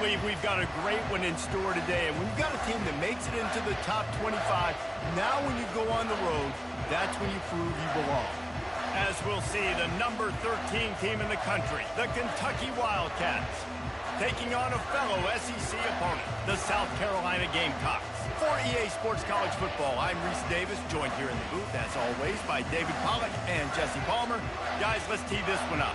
believe we've got a great one in store today. And when you've got a team that makes it into the top 25, now when you go on the road, that's when you prove you belong. As we'll see, the number 13 team in the country, the Kentucky Wildcats, taking on a fellow SEC opponent, the South Carolina Gamecocks. For EA Sports College Football, I'm Reese Davis, joined here in the booth, as always, by David Pollack and Jesse Palmer. Guys, let's tee this one up.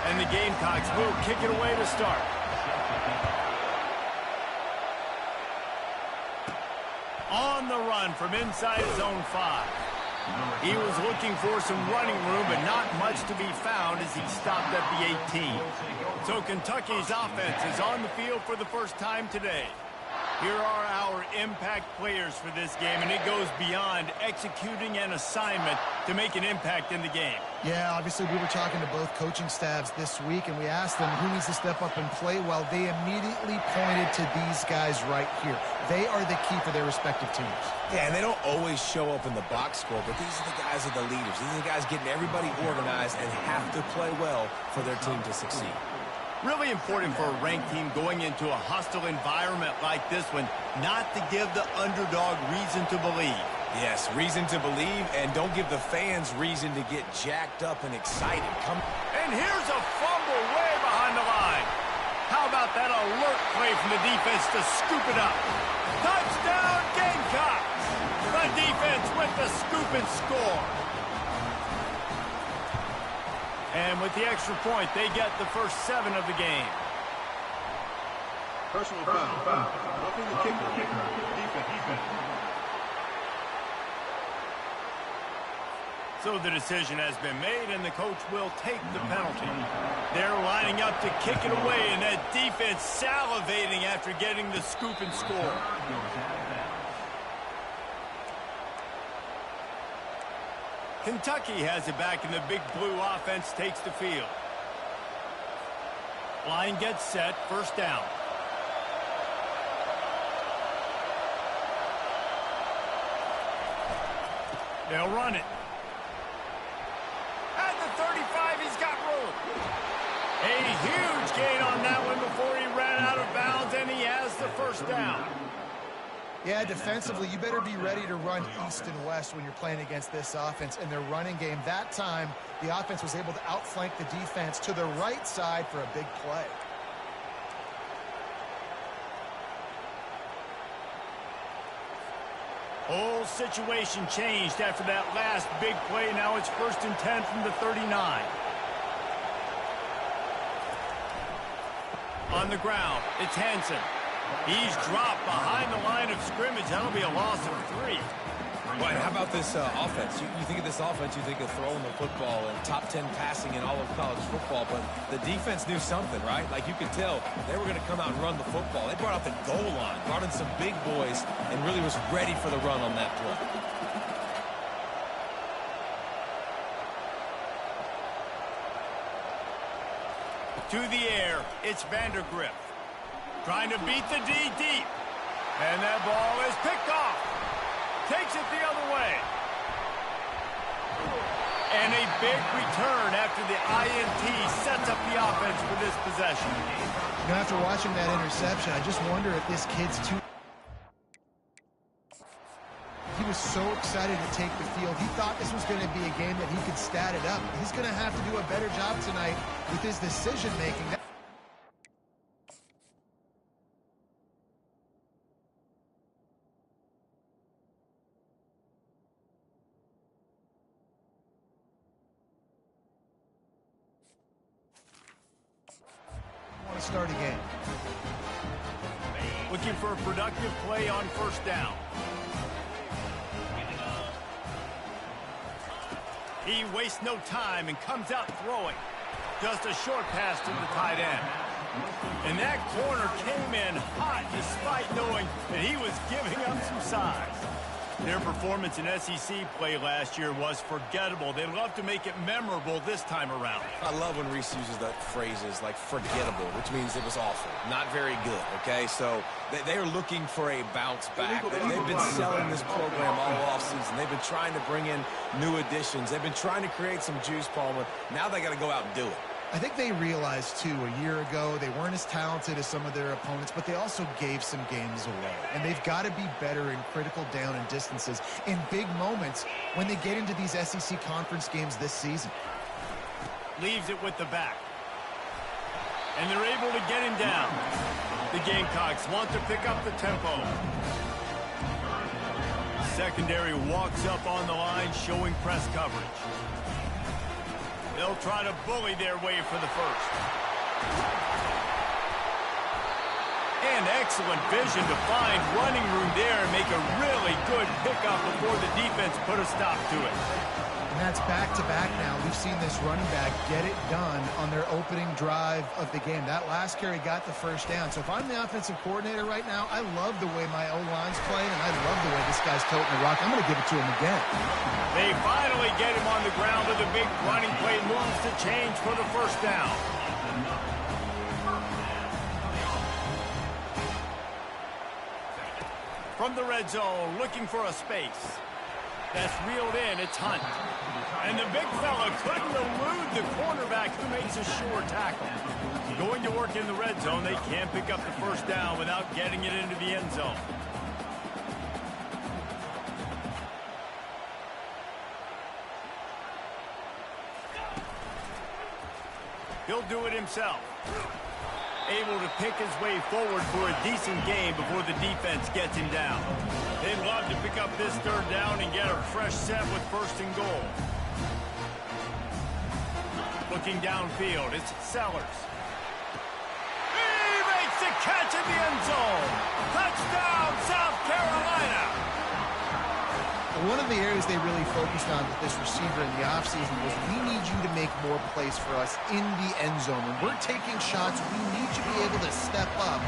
And the Gamecocks will kick it away to start. On the run from inside his own 5. He was looking for some running room, but not much to be found as he stopped at the 18. So Kentucky's offense is on the field for the first time today. Here are our impact players for this game, and it goes beyond executing an assignment to make an impact in the game. Yeah, obviously we were talking to both coaching staffs this week, and we asked them who needs to step up and play well. They immediately pointed to these guys right here. They are the key for their respective teams. Yeah, and they don't always show up in the box score, but these are the guys that are the leaders. These are the guys getting everybody organized and have to play well for their team to succeed. Really important for a ranked team going into a hostile environment like this one, not to give the underdog reason to believe. Yes, reason to believe, and don't give the fans reason to get jacked up and excited. And here's a fumble way behind the line. How about that alert play from the defense to scoop it up? Touchdown, Gamecocks! The defense with the scoop and score. And with the extra point, they get the first 7 of the game. Personal foul. Roughing the kicker. Defense. So the decision has been made, and the coach will take the penalty. They're lining up to kick it away, and that defense salivating after getting the scoop and score. Kentucky has it back, and the big blue offense takes the field. Line gets set, first down. They'll run it. At the 35, he's got room. A huge gain on that one before he ran out of bounds, and he has the first down. Yeah, defensively, you better be ready to run east and west when you're playing against this offense in their running game. That time, the offense was able to outflank the defense to the right side for a big play. Whole situation changed after that last big play. Now it's 1st and 10 from the 39. On the ground, it's Hansen. He's dropped behind the line of scrimmage. That'll be a loss of 3. Well, how about this offense? You think of this offense, you think of throwing the football and top 10 passing in all of college football, but the defense knew something, right? Like you could tell they were going to come out and run the football. They brought out the goal line, brought in some big boys, and really was ready for the run on that play. To the air, it's Vandergrift. Trying to beat the D deep. And that ball is picked off. Takes it the other way. And a big return after the INT sets up the offense for this possession. You know, after watching that interception, I just wonder if this kid's too... He was so excited to take the field. He thought this was going to be a game that he could stat it up. He's going to have to do a better job tonight with his decision-making. Start again. Looking for a productive play on first down. He wastes no time and comes out throwing. Just a short pass to the tight end. And that corner came in hot despite knowing that he was giving up some size. Their performance in SEC play last year was forgettable. They'd love to make it memorable this time around. I love when Reese uses that phrases like forgettable, which means it was awful, not very good, okay? So they are looking for a bounce back. They've been selling this program all offseason. They've been trying to bring in new additions. They've been trying to create some juice, Palmer. Now they got to go out and do it. I think they realized, too, a year ago they weren't as talented as some of their opponents, but they also gave some games away. And they've got to be better in critical down and distances in big moments when they get into these SEC conference games this season. Leaves it with the back. And they're able to get him down. The Gamecocks want to pick up the tempo. Secondary walks up on the line, showing press coverage. They'll try to bully their way for the first. And excellent vision to find running room there and make a really good pickup before the defense put a stop to it. And that's back-to-back now. We've seen this running back get it done on their opening drive of the game. That last carry got the first down. So if I'm the offensive coordinator right now, I love the way my O-line's playing, and I love the way this guy's toting the rock. I'm going to give it to him again. They finally get him on the ground with a big running play, moves to change for the first down. From the red zone, looking for a space. That's reeled in, it's Hunt. And the big fella couldn't elude the cornerback who makes a sure tackle. Going to work in the red zone, they can't pick up the first down without getting it into the end zone. He'll do it himself. Able to pick his way forward for a decent game before the defense gets him down. They'd love to pick up this third down and get a fresh set with first and goal. Looking downfield, it's Sellers. He makes the catch in the end zone. Touchdown, South Carolina. One of the areas they really focused on with this receiver in the offseason was we need you to make more plays for us in the end zone. When we're taking shots, we need you to be able to step up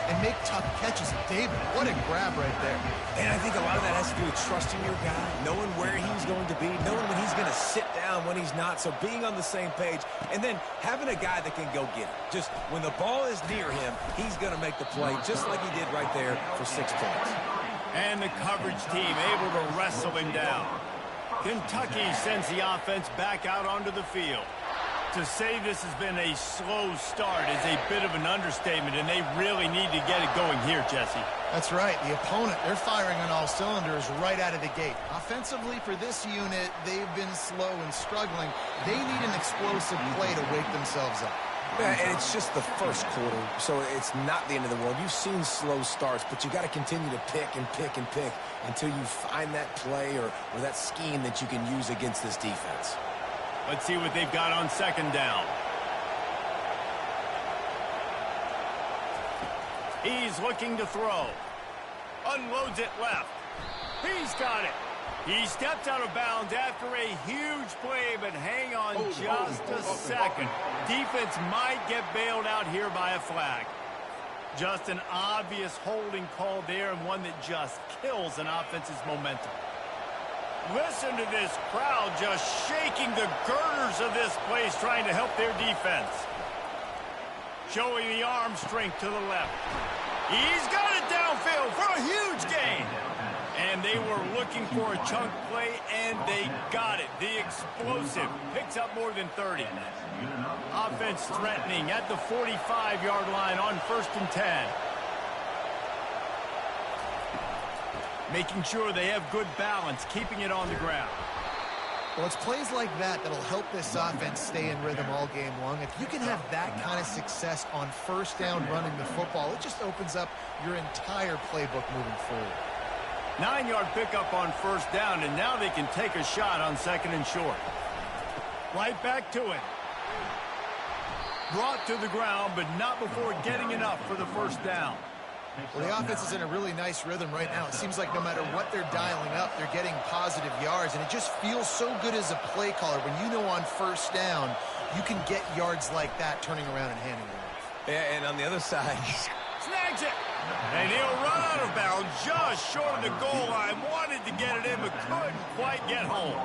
and make tough catches. David, what a grab right there. And I think a lot of that has to do with trusting your guy, knowing where he's going to be, knowing when he's going to sit down, when he's not. So being on the same page, and then having a guy that can go get it. Just when the ball is near him, he's going to make the play, just like he did right there for 6 points. And the coverage team able to wrestle him down. Kentucky sends the offense back out onto the field. To say this has been a slow start is a bit of an understatement, and they really need to get it going here, Jesse. That's right. The opponent, they're firing on all cylinders right out of the gate. Offensively for this unit, they've been slow and struggling. They need an explosive play to wake themselves up. Yeah, and it's just the first quarter, so it's not the end of the world. You've seen slow starts, but you got to continue to pick and pick and pick until you find that play or that scheme that you can use against this defense. Let's see what they've got on second down. He's looking to throw. Unloads it left. He's got it. He steps out of bounds after a huge play, but hang on just a second. Defense might get bailed out here by a flag. Just an obvious holding call there, and one that just kills an offense's momentum. Listen to this crowd just shaking the girders of this place, trying to help their defense. Showing the arm strength to the left. He's got it downfield for a huge gain. And they were looking for a chunk play, and they got it. The explosive picks up more than 30. Offense threatening at the 45-yard line on 1st and 10. Making sure they have good balance, keeping it on the ground. Well, it's plays like that that'll help this offense stay in rhythm all game long. If you can have that kind of success on first down running the football, it just opens up your entire playbook moving forward. 9-yard pickup on first down, and now they can take a shot on 2nd and short. Right back to it. Brought to the ground, but not before getting enough for the first down. Well, the offense is in a really nice rhythm right now. It seems like no matter what they're dialing up, they're getting positive yards, and it just feels so good as a play caller when you know on first down you can get yards like that turning around and handing it off. Yeah, and on the other side, snags it. And he'll run out of bounds just short of the goal line. Wanted to get it in, but couldn't quite get home.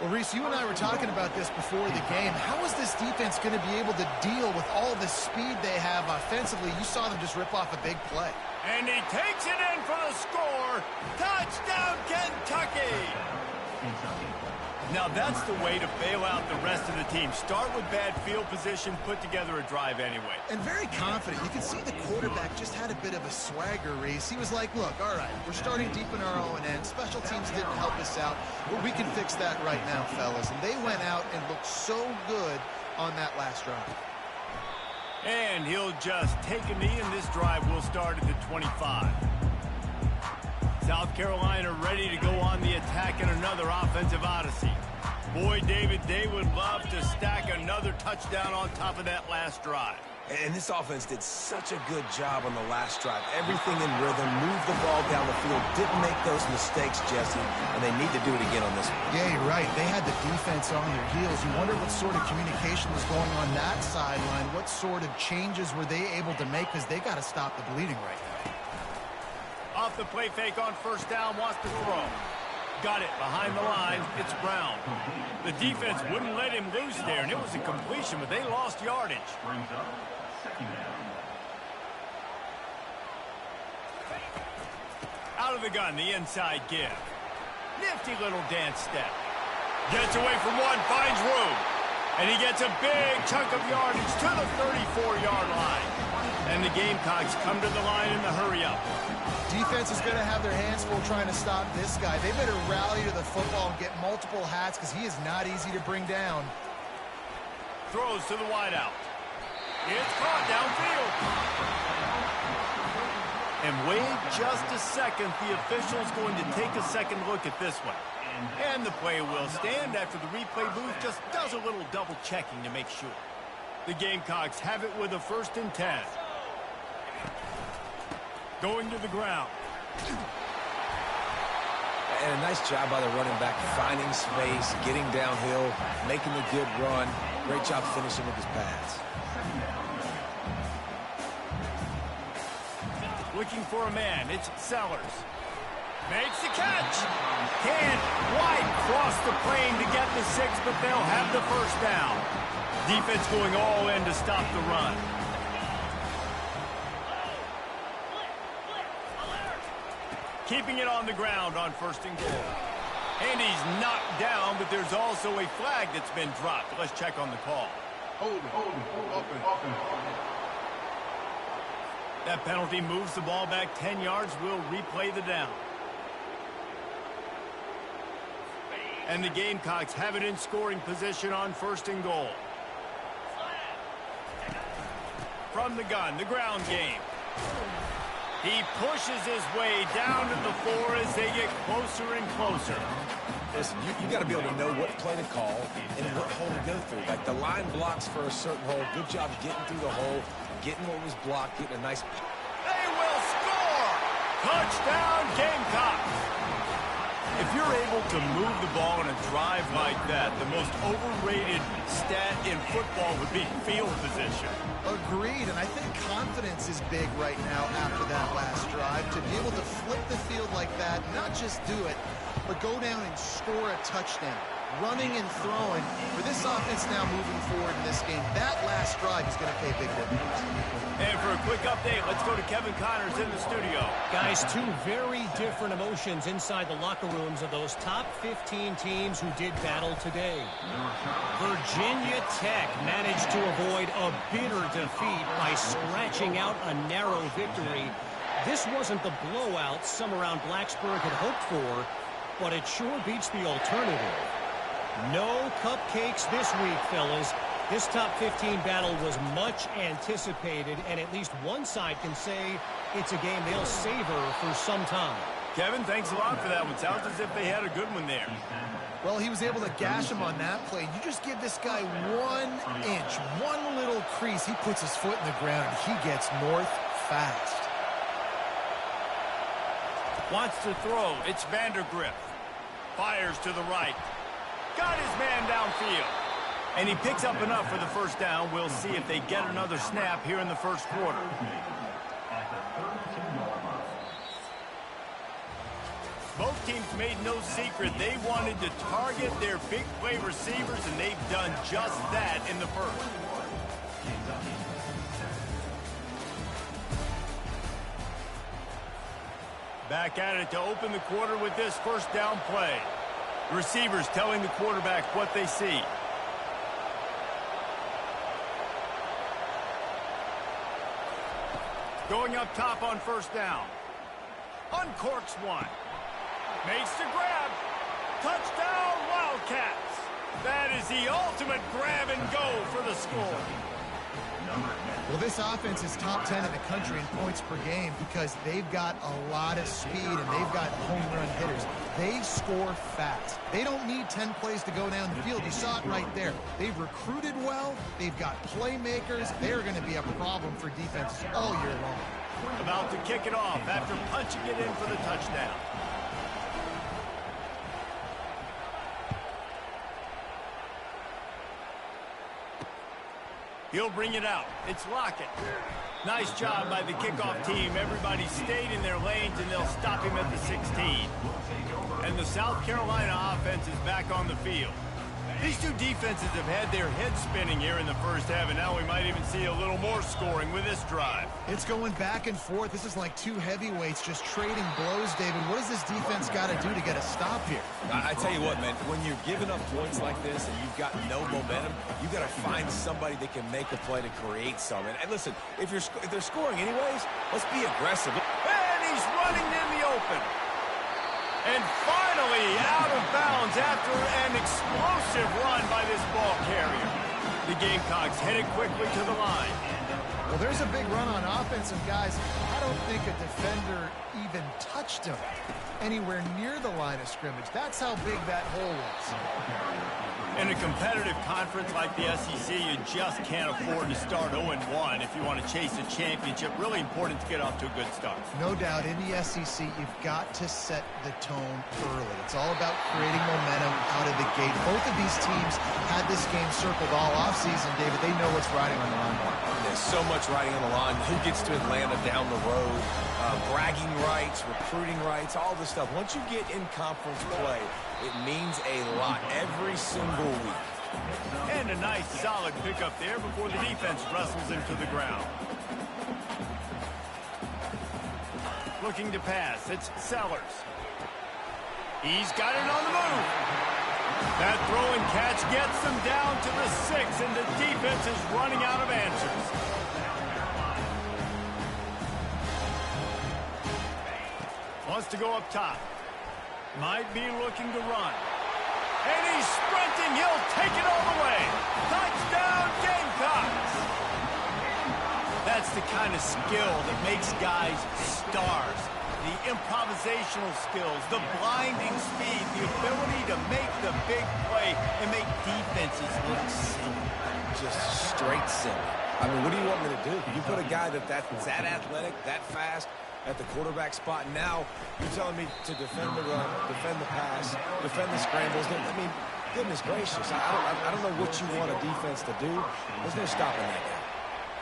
Well, Reese, you and I were talking about this before the game. How is this defense going to be able to deal with all the speed they have offensively? You saw them just rip off a big play. And he takes it in for the score. Touchdown, Kentucky! Now that's the way to bail out the rest of the team. Start with bad field position, put together a drive anyway. And very confident. You can see the quarterback just had a bit of a swagger, Reese. He was like, look, all right, we're starting deep in our own end. Special teams didn't help us out, but we can fix that right now, fellas. And they went out and looked so good on that last drive. And he'll just take a knee, and this drive will start at the 25. South Carolina ready to go on the attack in another offensive odyssey. Boy, David, they would love to stack another touchdown on top of that last drive. And this offense did such a good job on the last drive. Everything in rhythm, moved the ball down the field, didn't make those mistakes, Jesse, and they need to do it again on this one. Yeah, you're right. They had the defense on their heels. You wonder what sort of communication was going on that sideline. What sort of changes were they able to make, because they got to stop the bleeding right now. Off the play fake on first down, wants to throw. Got it behind the line. It's Brown. The defense wouldn't let him loose there, and it was a completion, but they lost yardage. Out of the gun, the inside give. Nifty little dance step. Gets away from one, finds room. And he gets a big chunk of yardage to the 34-yard line. And the Gamecocks come to the line in the hurry-up. Defense is going to have their hands full trying to stop this guy. They better rally to the football and get multiple hats, because he is not easy to bring down. Throws to the wideout. It's caught downfield. And wait just a second. The official's going to take a second look at this one. And the play will stand after the replay booth just does a little double checking to make sure. The Gamecocks have it with a 1st and 10. Going to the ground. And a nice job by the running back, finding space, getting downhill, making a good run. Great job finishing with his pass. Looking for a man. It's Sellers. Makes the catch. Can't quite cross the plane to get the 6, but they'll have the first down. Defense going all in to stop the run. Keeping it on the ground on 1st and goal. And he's knocked down, but there's also a flag that's been dropped. Let's check on the call. Hold it. That penalty moves the ball back 10 yards. We'll replay the down. And the Gamecocks have it in scoring position on 1st and goal. From the gun, the ground game. He pushes his way down to the 4 as they get closer and closer. Listen, you got to be able to know what play to call and what hole to go through. Like the line blocks for a certain hole. Good job getting through the hole, getting what was blocked, getting a nice... They will score! Touchdown, Gamecocks! If you're able to move the ball in a drive like that, the most overrated stat in football would be field position. Agreed, and I think confidence is big right now after that last drive. To be able to flip the field like that, not just do it, but go down and score a touchdown. Running and throwing. For this offense now moving forward in this game, that last drive is going to pay a big difference. And for a quick update, let's go to Kevin Connors in the studio. Guys, two very different emotions inside the locker rooms of those top 15 teams who did battle today. Virginia Tech managed to avoid a bitter defeat by scratching out a narrow victory. This wasn't the blowout some around Blacksburg had hoped for, but it sure beats the alternative. No cupcakes this week, fellas. This top 15 battle was much anticipated, and at least one side can say it's a game they'll savor for some time. Kevin, thanks a lot for that one. Sounds as if they had a good one there. Well, he was able to gash him on that play. You just give this guy 1 inch, one little crease. He puts his foot in the ground, and he gets north fast. Wants to throw. It's Vandergriff. Fires to the right. Got his man downfield. And he picks up enough for the first down. We'll see if they get another snap here in the first quarter. teams made no secret they wanted to target their big play receivers, and they've done just that in the first. Back at it to open the quarter with this first down play. The receivers telling the quarterback what they see. Going up top on first down. Uncorks one. Makes the grab. Touchdown, Wildcats. That is the ultimate grab and go for the score. Well, this offense is top 10 in the country in points per game because they've got a lot of speed and they've got home run hitters. They score fast. They don't need 10 plays to go down the field. You saw it right there. They've recruited well. They've got playmakers. They're going to be a problem for defenses all year long. About to kick it off after punching it in for the touchdown. He'll bring it out. It's Lockett. Nice job by the kickoff team. Everybody stayed in their lanes, and they'll stop him at the 16. And the South Carolina offense is back on the field. These two defenses have had their heads spinning here in the first half, and now we might even see a little more scoring with this drive. It's going back and forth. This is like two heavyweights just trading blows, David. What does this defense got to do to get a stop here? I tell you what, man, when you're giving up points like this and you've got no momentum, you got to find somebody that can make a play to create some. And listen, if they're scoring anyways, let's be aggressive. And he's running in the open. And finally out of bounds after an explosive run by this ball carrier. The Gamecocks headed quickly to the line. Well, there's a big run on offense, and guys, I don't think a defender even touched him anywhere near the line of scrimmage. That's how big that hole was. In a competitive conference like the SEC, you just can't afford to start 0-1 if you want to chase a championship. Really important to get off to a good start. No doubt, in the SEC, you've got to set the tone early. It's all about creating momentum out of the gate. Both of these teams had this game circled all offseason, David. They know what's riding on the line. There's so much riding on the line. Who gets to Atlanta down the road? Bragging rights, recruiting rights, all this stuff. Once you get in conference play, it means a lot every single week. And a nice solid pickup there before the defense wrestles him to the ground. Looking to pass, it's Sellers. He's got it on the move. That throw and catch gets them down to the 6, and the defense is running out of answers. Wants to go up top. Might be looking to run. And he's sprinting. He'll take it all the way. Touchdown, Gamecocks. That's the kind of skill that makes guys stars. The improvisational skills, the blinding speed, the ability to make the big play and make defenses look silly. Just straight silly. I mean, what do you want me to do? You put a guy that's that athletic, that fast, at the quarterback spot. Now you're telling me to defend the run, defend the pass, defend the scrambles. I mean, goodness gracious. I don't know what you want a defense to do. There's no stopping that guy.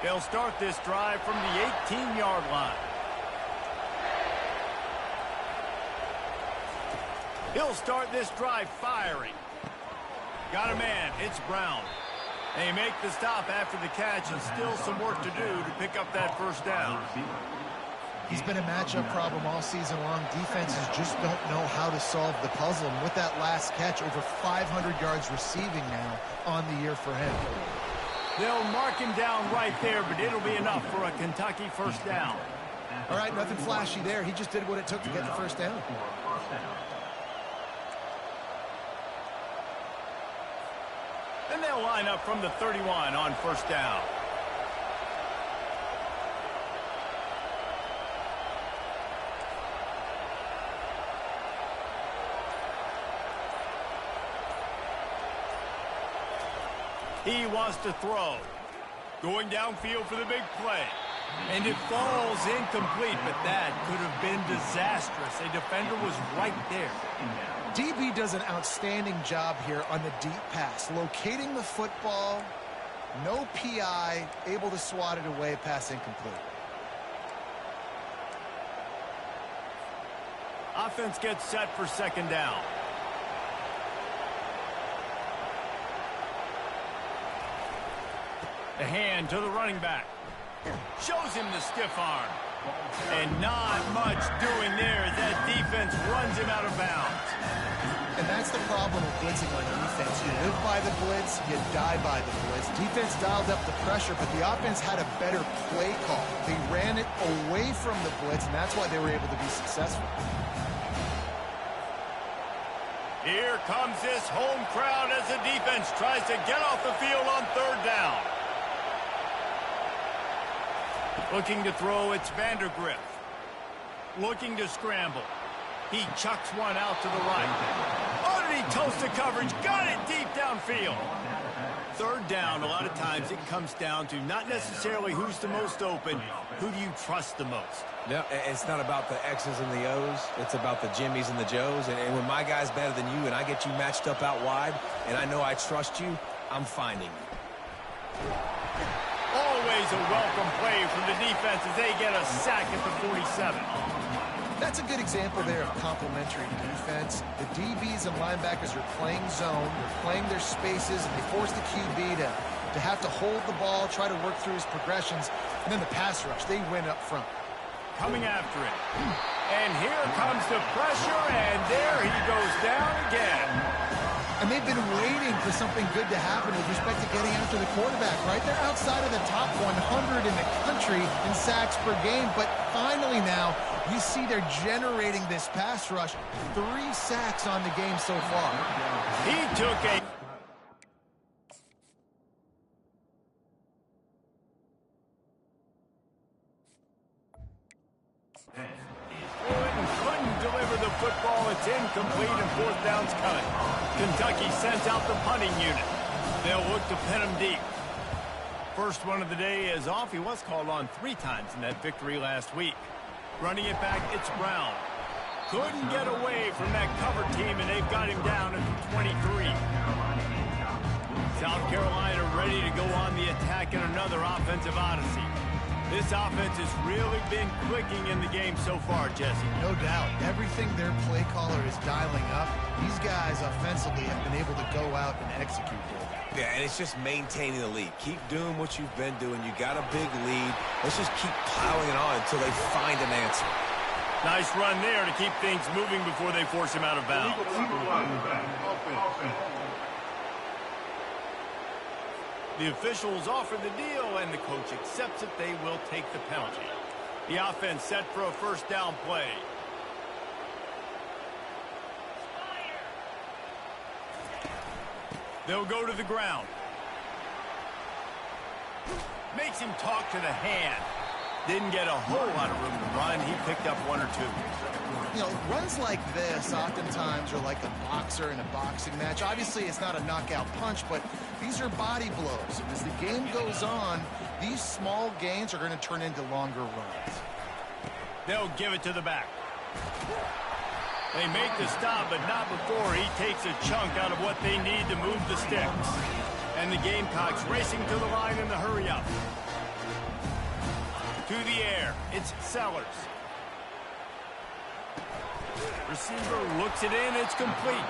They'll start this drive from the 18-yard line. He'll start this drive firing. Got a man. It's Brown. They make the stop after the catch, and still some work to do to pick up that first down. He's been a matchup problem all season long. Defenses just don't know how to solve the puzzle. And with that last catch, over 500 yards receiving now on the year for him. They'll mark him down right there, but it'll be enough for a Kentucky first down. All right, nothing flashy there. He just did what it took to get the first down. And they'll line up from the 31 on first down. He wants to throw. Going downfield for the big play. And it falls incomplete, but that could have been disastrous. A defender was right there. DB does an outstanding job here on the deep pass. Locating the football, no PI, able to swat it away, pass incomplete. Offense gets set for second down. The hand to the running back. Shows him the stiff arm. And not much doing there as that defense runs him out of bounds. And that's the problem with blitzing on defense. You live by the blitz, you die by the blitz. Defense dialed up the pressure, but the offense had a better play call. They ran it away from the blitz, and that's why they were able to be successful. Here comes this home crowd as the defense tries to get off the field on third down. Looking to throw, it's Vandergriff. Looking to scramble. He chucks one out to the right. Underneath toasted coverage, got it deep downfield. Third down, a lot of times it comes down to not necessarily who's the most open, who do you trust the most? No, it's not about the X's and the O's. It's about the Jimmies and the Joes. And when my guy's better than you and I get you matched up out wide and I know I trust you, I'm finding you. Always a welcome play from the defense as they get a sack at the 47. That's a good example there of complementary defense. The DBs and linebackers are playing zone, they're playing their spaces, and they force the QB to have to hold the ball, try to work through his progressions, and then the pass rush, they win up front. Coming after it. And here comes the pressure, and there he goes down again. And they've been waiting for something good to happen with respect to getting after the quarterback, right? They're outside of the top 100 in the country in sacks per game, but finally now, you see they're generating this pass rush. 3 sacks on the game so far. He took a... couldn't deliver the football. It's incomplete and fourth down's coming. Kentucky sends out the punting unit. They'll look to pin him deep. First one of the day is off. He was called on 3 times in that victory last week. Running it back, it's Brown. Couldn't get away from that cover team, and they've got him down at the 23. South Carolina ready to go on the attack in another offensive odyssey. This offense has really been clicking in the game so far, Jesse. No doubt. Everything their play caller is dialing up, these guys offensively have been able to go out and execute it. Yeah, and it's just maintaining the lead. Keep doing what you've been doing. You got a big lead. Let's just keep piling it on until they find an answer. Nice run there to keep things moving before they force him out of bounds. The officials offer the deal, and the coach accepts it. They will take the penalty. The offense set for a first down play. They'll go to the ground. Makes him talk to the hand. Didn't get a whole lot of room to run. He picked up 1 or 2. You know, runs like this oftentimes are like a boxer in a boxing match. Obviously, it's not a knockout punch, but these are body blows. And as the game goes on, these small gains are going to turn into longer runs. They'll give it to the back. They make the stop, but not before he takes a chunk out of what they need to move the sticks. And the Gamecocks racing to the line in the hurry-up. To the air, it's Sellers. Receiver looks it in, it's complete.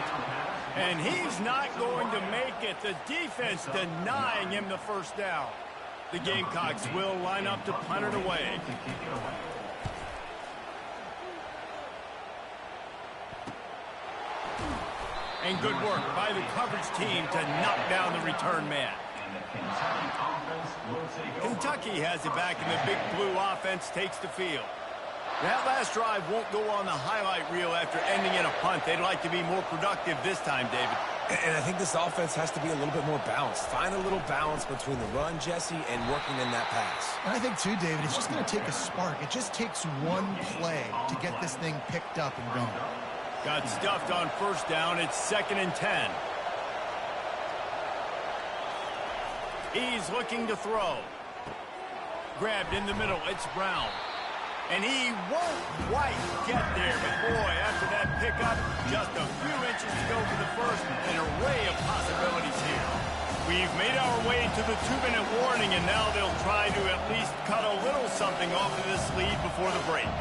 And he's not going to make it. The defense denying him the first down. The Gamecocks will line up to punt it away. And good work by the coverage team to knock down the return man. Kentucky has it back, and the big blue offense takes the field. That last drive won't go on the highlight reel after ending in a punt. They'd like to be more productive this time, David. And I think this offense has to be a little bit more balanced. Find a little balance between the run, Jesse, and working in that pass. And I think, too, David, it's just going to take a spark. It just takes one play to get this thing picked up and going. Got stuffed on first down. It's 2nd and 10. He's looking to throw. Grabbed in the middle. It's Brown. And he won't quite get there. But, boy, after that pickup, just a few inches to go for the first. An array of possibilities here. We've made our way to the 2-minute warning, and now they'll try to at least cut a little something off of this lead before the break.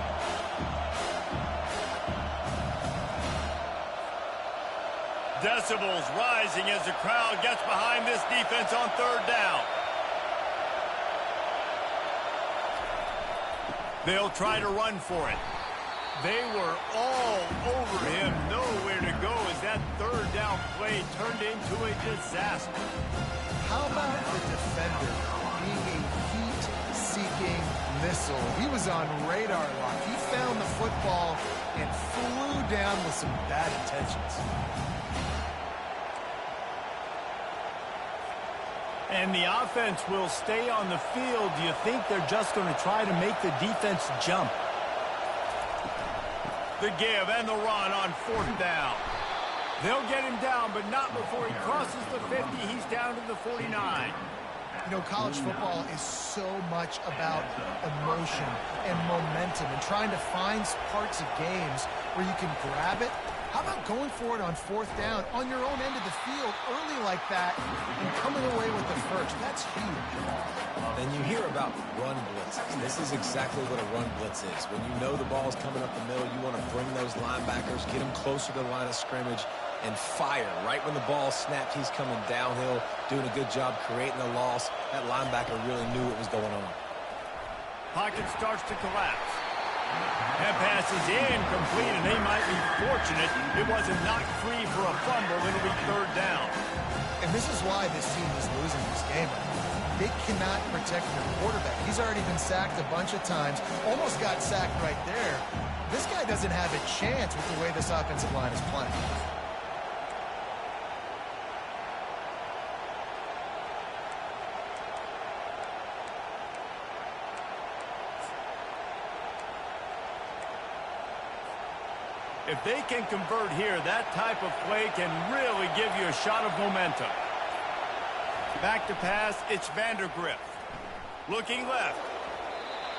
Decibels rising as the crowd gets behind this defense on third down. They'll try to run for it. They were all over him. Nowhere to go as that third down play turned into a disaster. How about the defender being a heat-seeking missile? He was on radar lock. He found the football and flew down with some bad intentions. And the offense will stay on the field. Do you think they're just going to try to make the defense jump? The give and the run on fourth down. They'll get him down, but not before he crosses the 50. He's down to the 49. You know, college football is so much about emotion and momentum and trying to find parts of games where you can grab it. How about going for it on fourth down on your own end of the field early like that and coming away with the first? That's huge. Then you hear about run blitzes. This is exactly what a run blitz is. When you know the ball's coming up the middle, you want to bring those linebackers, get them closer to the line of scrimmage, and fire. Right when the ball snapped, he's coming downhill, doing a good job creating a loss. That linebacker really knew what was going on. Pocket starts to collapse. That pass is incomplete, and they might be fortunate it wasn't knocked free for a fumble. It'll be third down. And this is why this team is losing this game. They cannot protect their quarterback. He's already been sacked a bunch of times, almost got sacked right there. This guy doesn't have a chance with the way this offensive line is playing. If they can convert here, that type of play can really give you a shot of momentum. Back to pass, it's Vandergrift. Looking left.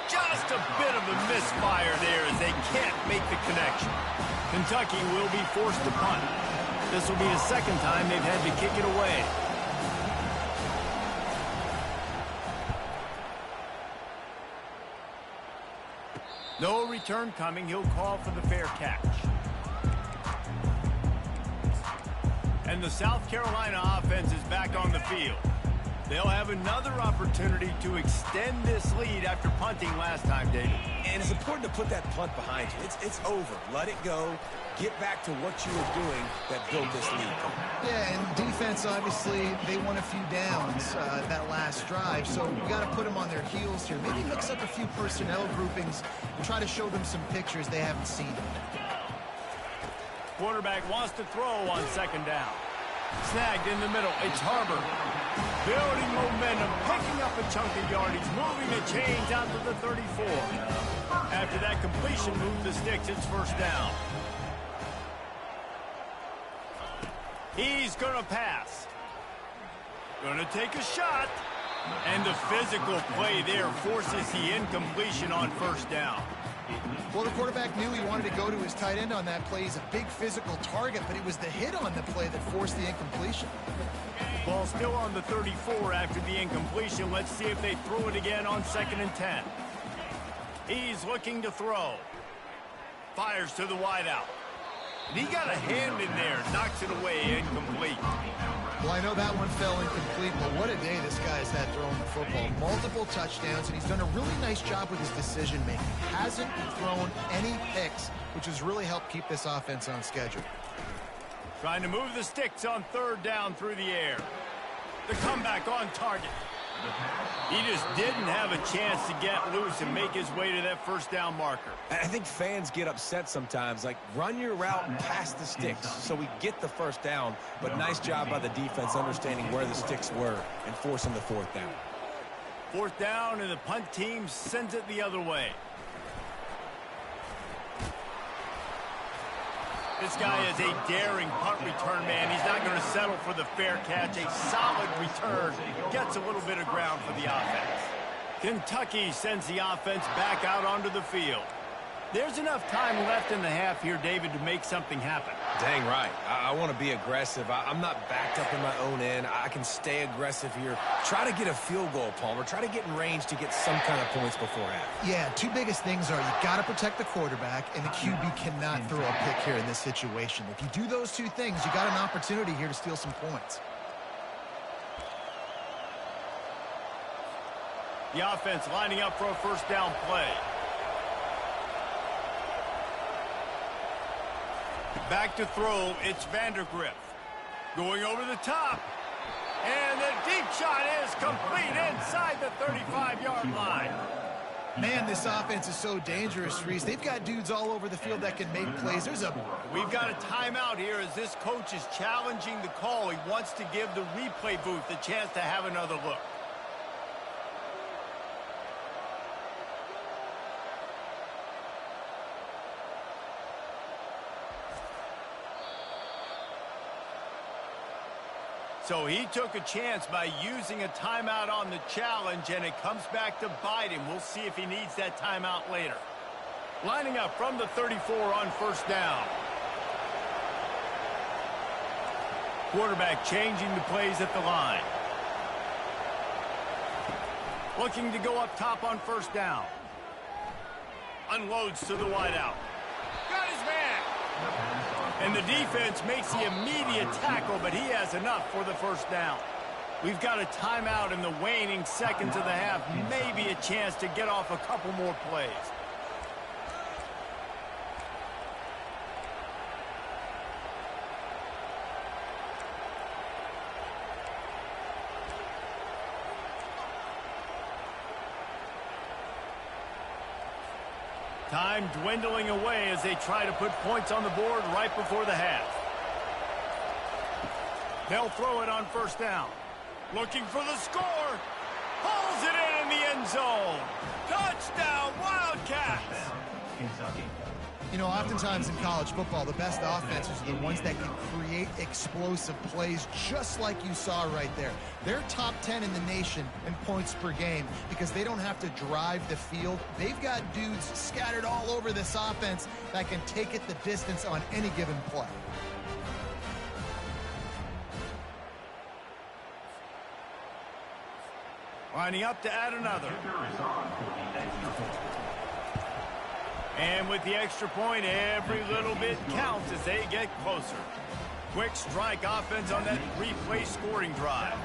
Just a bit of a misfire there as they can't make the connection. Kentucky will be forced to punt. This will be the second time they've had to kick it away. No return coming. He'll call for the fair catch. And the South Carolina offense is back on the field. They'll have another opportunity to extend this lead after punting last time, David. And it's important to put that punt behind you. It's over. Let it go. Get back to what you were doing that built this lead. Yeah, and defense, obviously, they won a few downs that last drive, so we got to put them on their heels here. Maybe mix up a few personnel groupings and try to show them some pictures they haven't seen. Quarterback wants to throw on second down. Snagged in the middle. It's Harbor. Building momentum, picking up a chunk of yardage, moving the chains out to the 34. After that completion, move the sticks. It's first down. He's going to pass. Going to take a shot. And the physical play there forces the incompletion on first down. Well, the quarterback knew he wanted to go to his tight end on that play. He's a big physical target, but it was the hit on the play that forced the incompletion. Ball still on the 34 after the incompletion. Let's see if they throw it again on 2nd and 10. He's looking to throw. Fires to the wideout. He got a hand in there, knocks it away, incomplete. Well, I know that one fell incomplete, but what a day this guy's had throwing the football. Multiple touchdowns, and he's done a really nice job with his decision-making. Hasn't thrown any picks, which has really helped keep this offense on schedule. Trying to move the sticks on third down through the air. The comeback on target. He just didn't have a chance to get loose and make his way to that first down marker. I think fans get upset sometimes. Like, run your route and pass the sticks so we get the first down. But nice job by the defense understanding where the sticks were and forcing the fourth down. Fourth down, and the punt team sends it the other way. This guy is a daring punt return man. He's not going to settle for the fair catch. A solid return. Gets a little bit of ground for the offense. Kentucky sends the offense back out onto the field. There's enough time left in the half here, David, to make something happen. Dang right. I want to be aggressive. I'm not backed up in my own end. I can stay aggressive here. Try to get a field goal, Palmer. Try to get in range to get some kind of points before half. Yeah, two biggest things are you got to protect the quarterback, and the QB cannot throw a pick here in this situation. If you do those two things, you got an opportunity here to steal some points. The offense lining up for a first down play. Back to throw, it's Vandergriff. Going over the top. And the deep shot is complete inside the 35-yard line. Man, this offense is so dangerous, Reese. They've got dudes all over the field that can make plays. We've got a timeout here as this coach is challenging the call. He wants to give the replay booth a chance to have another look. So he took a chance by using a timeout on the challenge, and it comes back to bite him. We'll see if he needs that timeout later. Lining up from the 34 on first down. Quarterback changing the plays at the line. Looking to go up top on first down. Unloads to the wideout. Got his man. And the defense makes the immediate tackle, but he has enough for the first down. We've got a timeout in the waning seconds of the half. Maybe a chance to get off a couple more plays. Time dwindling away as they try to put points on the board right before the half. They'll throw it on first down. Looking for the score. Pulls it in the end zone. Touchdown, Wildcats! Kentucky. You know, oftentimes in college football, the best offenses are the ones that can create explosive plays just like you saw right there. They're top 10 in the nation in points per game because they don't have to drive the field. They've got dudes scattered all over this offense that can take it the distance on any given play. Lining up to add another. And with the extra point, every little bit counts as they get closer. Quick strike offense on that replay scoring drive.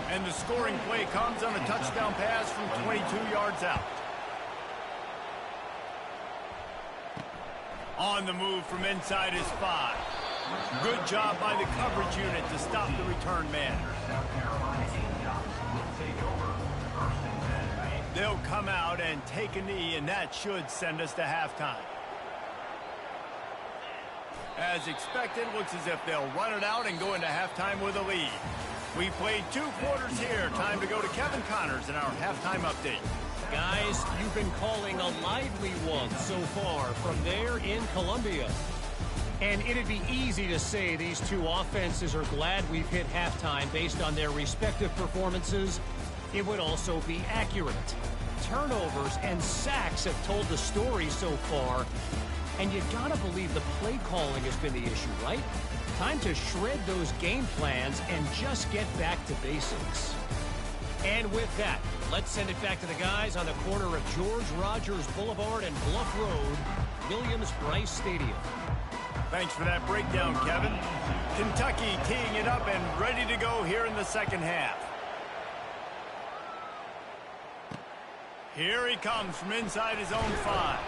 And the scoring play comes on a touchdown pass from 22 yards out. On the move from inside his 5. Good job by the coverage unit to stop the return man. They'll come out and take a knee, and that should send us to halftime. As expected, looks as if they'll run it out and go into halftime with a lead. We played 2 quarters here. Time to go to Kevin Connors in our halftime update. Guys, you've been calling a lively one so far from there in Columbia. And it'd be easy to say these two offenses are glad we've hit halftime based on their respective performances. It would also be accurate. Turnovers and sacks have told the story so far. And you gotta believe the play calling has been the issue, right? Time to shred those game plans and just get back to basics. And with that, let's send it back to the guys on the corner of George Rogers Boulevard and Bluff Road, Williams-Brice Stadium. Thanks for that breakdown, Kevin. Kentucky teeing it up and ready to go here in the second half. Here he comes from inside his own 5.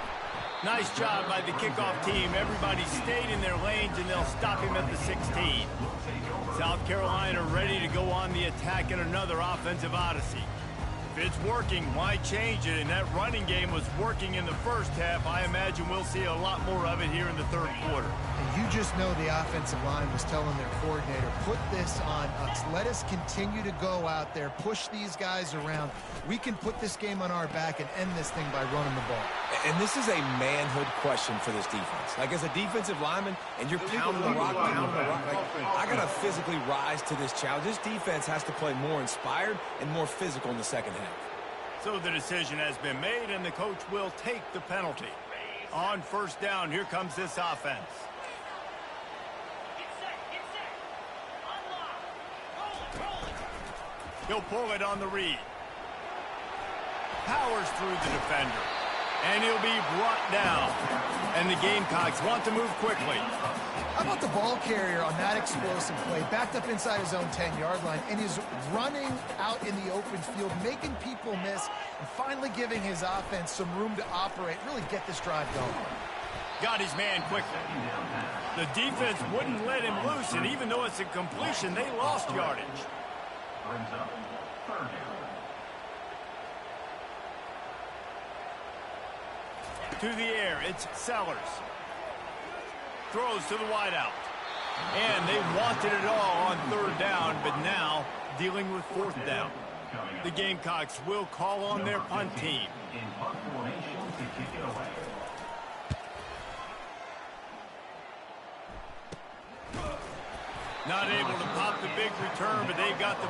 Nice job by the kickoff team. Everybody stayed in their lanes, and they'll stop him at the 16. South Carolina ready to go on the attack in another offensive odyssey. If it's working, why change it? And that running game was working in the first half. I imagine we'll see a lot more of it here in the third quarter. And you just know the offensive line was telling their coordinator, put this on us. Let us continue to go out there, push these guys around. We can put this game on our back and end this thing by running the ball. And this is a manhood question for this defense. Like, as a defensive lineman, and you're pounding the rock, like, I got to physically rise to this challenge. This defense has to play more inspired and more physical in the second half. So the decision has been made, and the coach will take the penalty. On first down, here comes this offense. He'll pull it on the read. Powers through the defender. And he'll be brought down. And the Gamecocks want to move quickly. How about the ball carrier on that explosive play? Backed up inside his own 10-yard line, and he's running out in the open field, making people miss, and finally giving his offense some room to operate, really get this drive going. Got his man quickly. The defense wouldn't let him loose, and even though it's a completion, they lost yardage. Brings up third down. To the air, it's Sellers. Throws to the wideout. And they wanted it all on third down, but now dealing with fourth down. The Gamecocks will call on their punt team. In punt formation to kick it away. Not able to pop the big return, but they got the...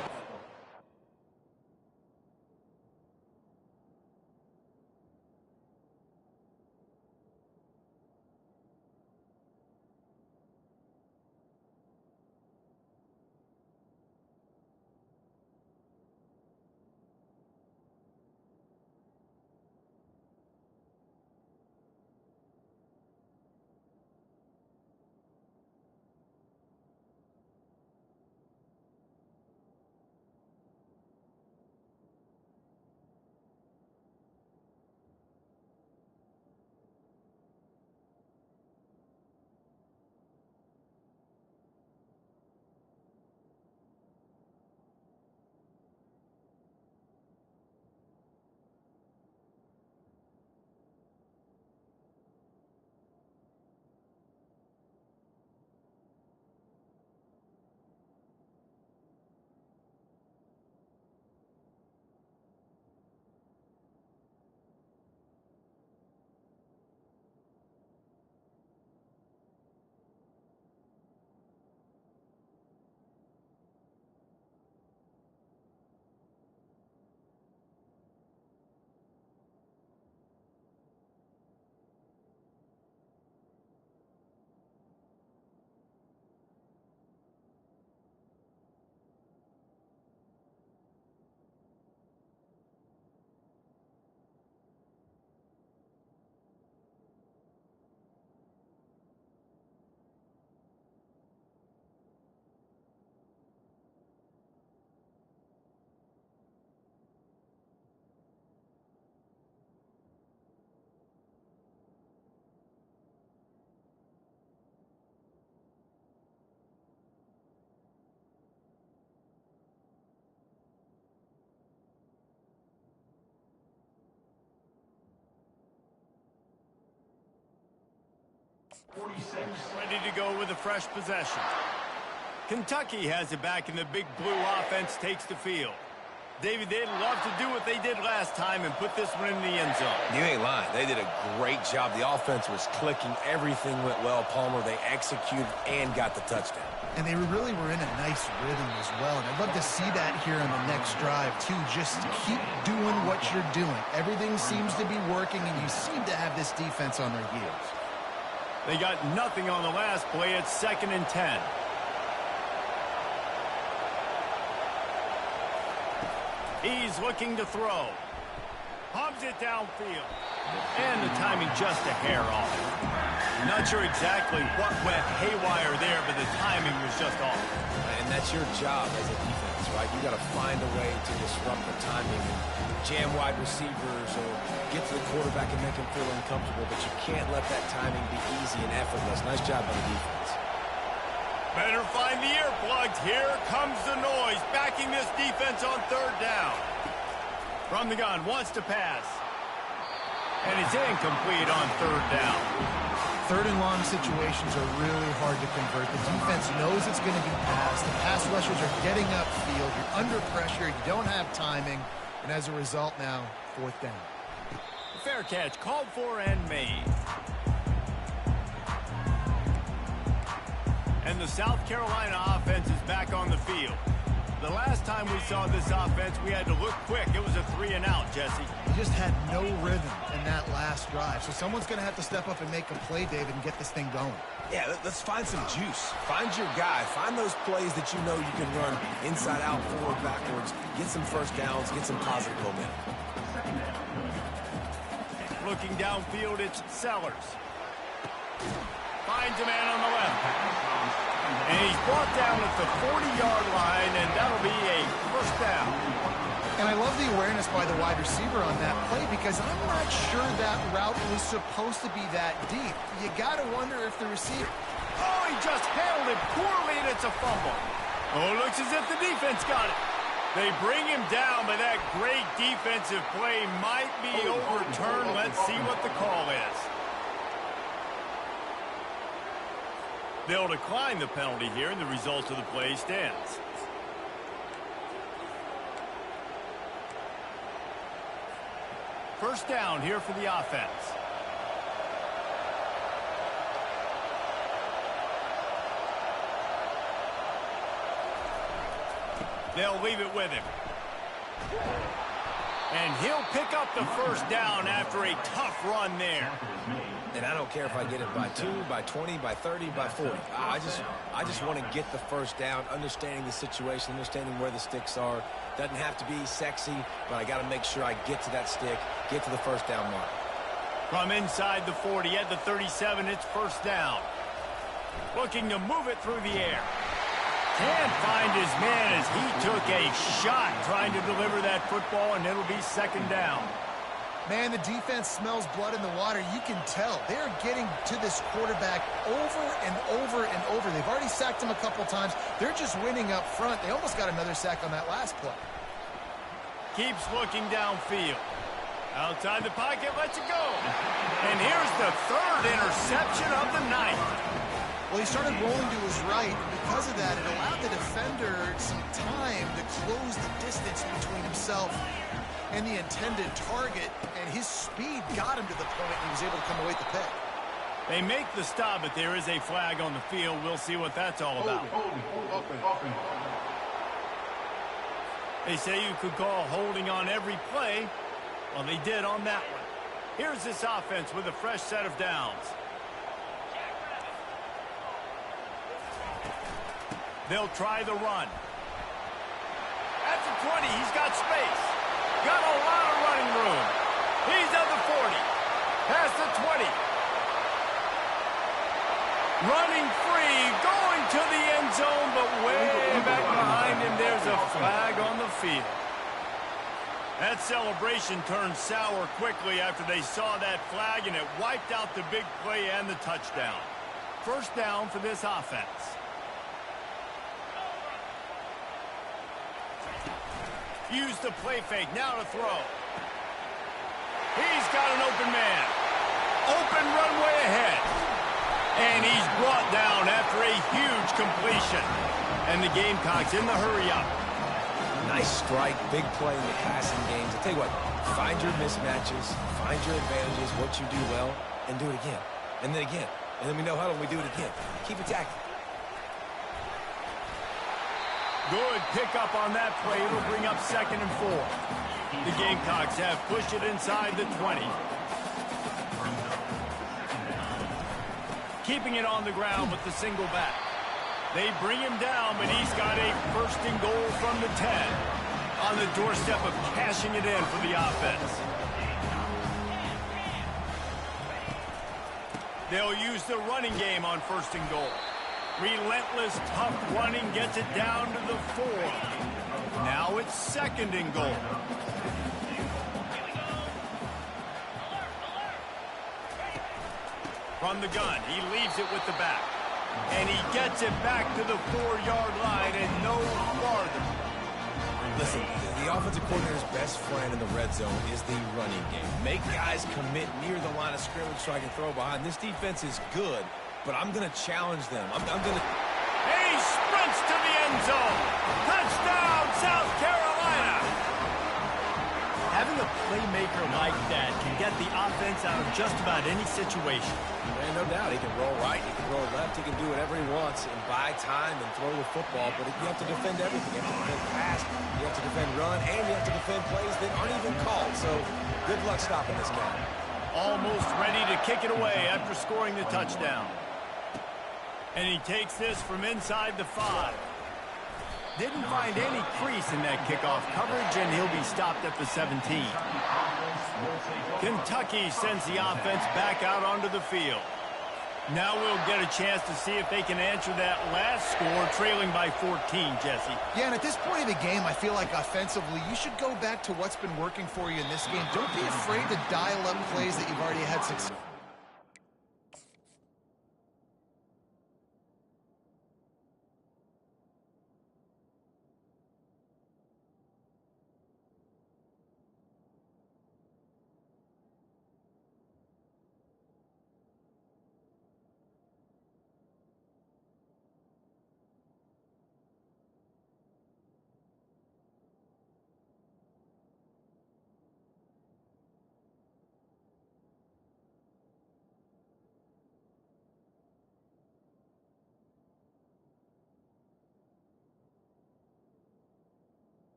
Ready to go with a fresh possession. Kentucky has it back, and the big blue offense takes the field. David, they'd love to do what they did last time and put this one in the end zone. You ain't lying. They did a great job. The offense was clicking. Everything went well, Palmer. They executed and got the touchdown. And they really were in a nice rhythm as well. And I'd love to see that here on the next drive, too. Just keep doing what you're doing. Everything seems to be working, and you seem to have this defense on their heels. They got nothing on the last play. It's 2nd and 10. He's looking to throw. Pumps it downfield. And the timing just a hair off. Not sure exactly what went haywire there, but the timing was just off. And that's your job as a defense, right? You got to find a way to disrupt the timing and jam wide receivers or get to the quarterback and make him feel uncomfortable, but you can't let that timing be easy and effortless. Nice job by the defense. Better find the earplugs. Here comes the noise, backing this defense on third down. From the gun, wants to pass. And it's incomplete on third down. Third and long situations are really hard to convert. The defense knows it's going to be passed. The pass rushers are getting upfield. You're under pressure. You don't have timing. And as a result now, fourth down. Fair catch called for and made. And the South Carolina offense is back on the field. The last time we saw this offense, we had to look quick. It was a 3-and-out, Jesse. He just had no rhythm in that last drive. So someone's going to have to step up and make a play, David, and get this thing going. Yeah, let's find some juice. Find your guy. Find those plays that you know you can run inside out, forward, backwards. Get some first downs. Get some positive momentum. Looking downfield, it's Sellers. Finds a man on the left. And he's brought down at the 40-yard line, and that'll be a first down. And I love the awareness by the wide receiver on that play because I'm not sure that route was supposed to be that deep. You got to wonder if the receiver... Oh, he just handled it poorly, and it's a fumble. Oh, looks as if the defense got it. They bring him down, but that great defensive play might be overturned. Let's see what the call is. They'll decline the penalty here, and the result of the play stands. First down here for the offense. They'll leave it with him. And he'll pick up the first down after a tough run there. And I don't care if I get it by 2, by 20, by 30, by 40. I just want to get the first down, understanding the situation, understanding where the sticks are. Doesn't have to be sexy, but I got to make sure I get to that stick, get to the first down mark. From inside the 40 at the 37, it's first down. Looking to move it through the air. Can't find his man as he took a shot trying to deliver that football, and it'll be second down. Man, the defense smells blood in the water. You can tell. They're getting to this quarterback over and over and over. They've already sacked him a couple times. They're just winning up front. They almost got another sack on that last play. Keeps looking downfield. Outside the pocket, lets it go. And here's the third interception of the night. Well, he started rolling to his right. Because of that, it allowed the defender some time to close the distance between himself and the intended target, and his speed got him to the point he was able to come away with the pick. They make the stop, but there is a flag on the field. We'll see what that's all about. They say you could call holding on every play. Well, they did on that one. Here's this offense with a fresh set of downs. They'll try the run. At the 20, he's got space. Got a lot of running room. He's at the 40. Past the 20. Running free, going to the end zone, but way back behind him, there's a flag on the field. That celebration turned sour quickly after they saw that flag, and it wiped out the big play and the touchdown. First down for this offense. Use the play fake, now to throw. He's got an open man. Open runway ahead. And he's brought down after a huge completion. And the Gamecocks in the hurry-up. Nice strike, big play in the passing games. I tell you what, find your mismatches, find your advantages, what you do well, and do it again. And then again. And then we know how we do it again. Keep attacking. Good pickup on that play. It'll bring up 2nd and 4. The Gamecocks have pushed it inside the 20. Keeping it on the ground with the single back. They bring him down, but he's got a 1st and goal from the 10. On the doorstep of cashing it in for the offense. They'll use the running game on 1st and goal. Relentless, tough running gets it down to the 4. Now it's 2nd and goal. From the gun, he leaves it with the back. And he gets it back to the 4-yard line and no farther. Listen, the offensive coordinator's best friend in the red zone is the running game. Make guys commit near the line of scrimmage so I can throw behind. This defense is good, but I'm going to challenge them. I'm going to... And he sprints to the end zone. Touchdown, South Carolina. Having a playmaker like that can get the offense out of just about any situation. And no doubt, he can roll right, he can roll left, he can do whatever he wants and buy time and throw the football, but you have to defend everything. You have to defend pass, you have to defend run, and you have to defend plays that aren't even called. So good luck stopping this guy. Almost ready to kick it away after scoring the touchdown. And he takes this from inside the 5. Didn't find any crease in that kickoff coverage, and he'll be stopped at the 17. Kentucky sends the offense back out onto the field. Now we'll get a chance to see if they can answer that last score, trailing by 14, Jesse. Yeah, and at this point of the game, I feel like offensively, you should go back to what's been working for you in this game. Don't be afraid to dial up plays that you've already had success.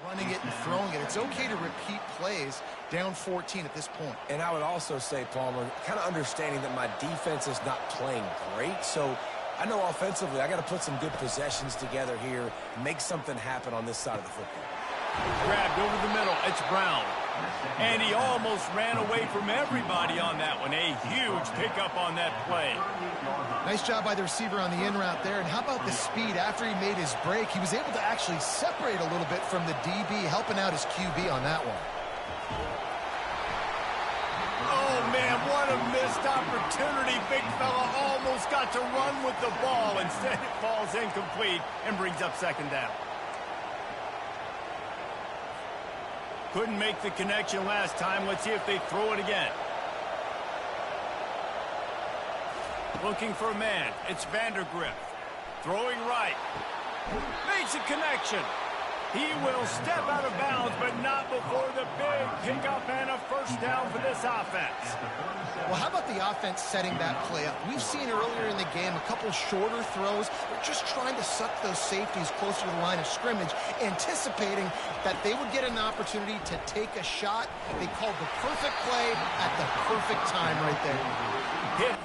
Running it and throwing it. It's okay to repeat plays down 14 at this point. And I would also say, Palmer, kind of understanding that my defense is not playing great, so I know offensively I got to put some good possessions together here, make something happen on this side of the football. Grabbed over the middle. It's Brown. And he almost ran away from everybody on that one. A huge pickup on that play. Nice job by the receiver on the in route there. And how about the speed after he made his break? He was able to actually separate a little bit from the DB, helping out his QB on that one. Oh, man, what a missed opportunity. Big fella almost got to run with the ball. Instead, it falls incomplete and brings up second down. Couldn't make the connection last time. Let's see if they throw it again. Looking for a man. It's Vandergrift. Throwing right. Makes a connection. He will step out of bounds, but not before the big pickup and a first down for this offense. Well, how about the offense setting that play up? We've seen earlier in the game a couple shorter throws. They're just trying to suck those safeties closer to the line of scrimmage, anticipating that they would get an opportunity to take a shot. They called the perfect play at the perfect time right there. Hit.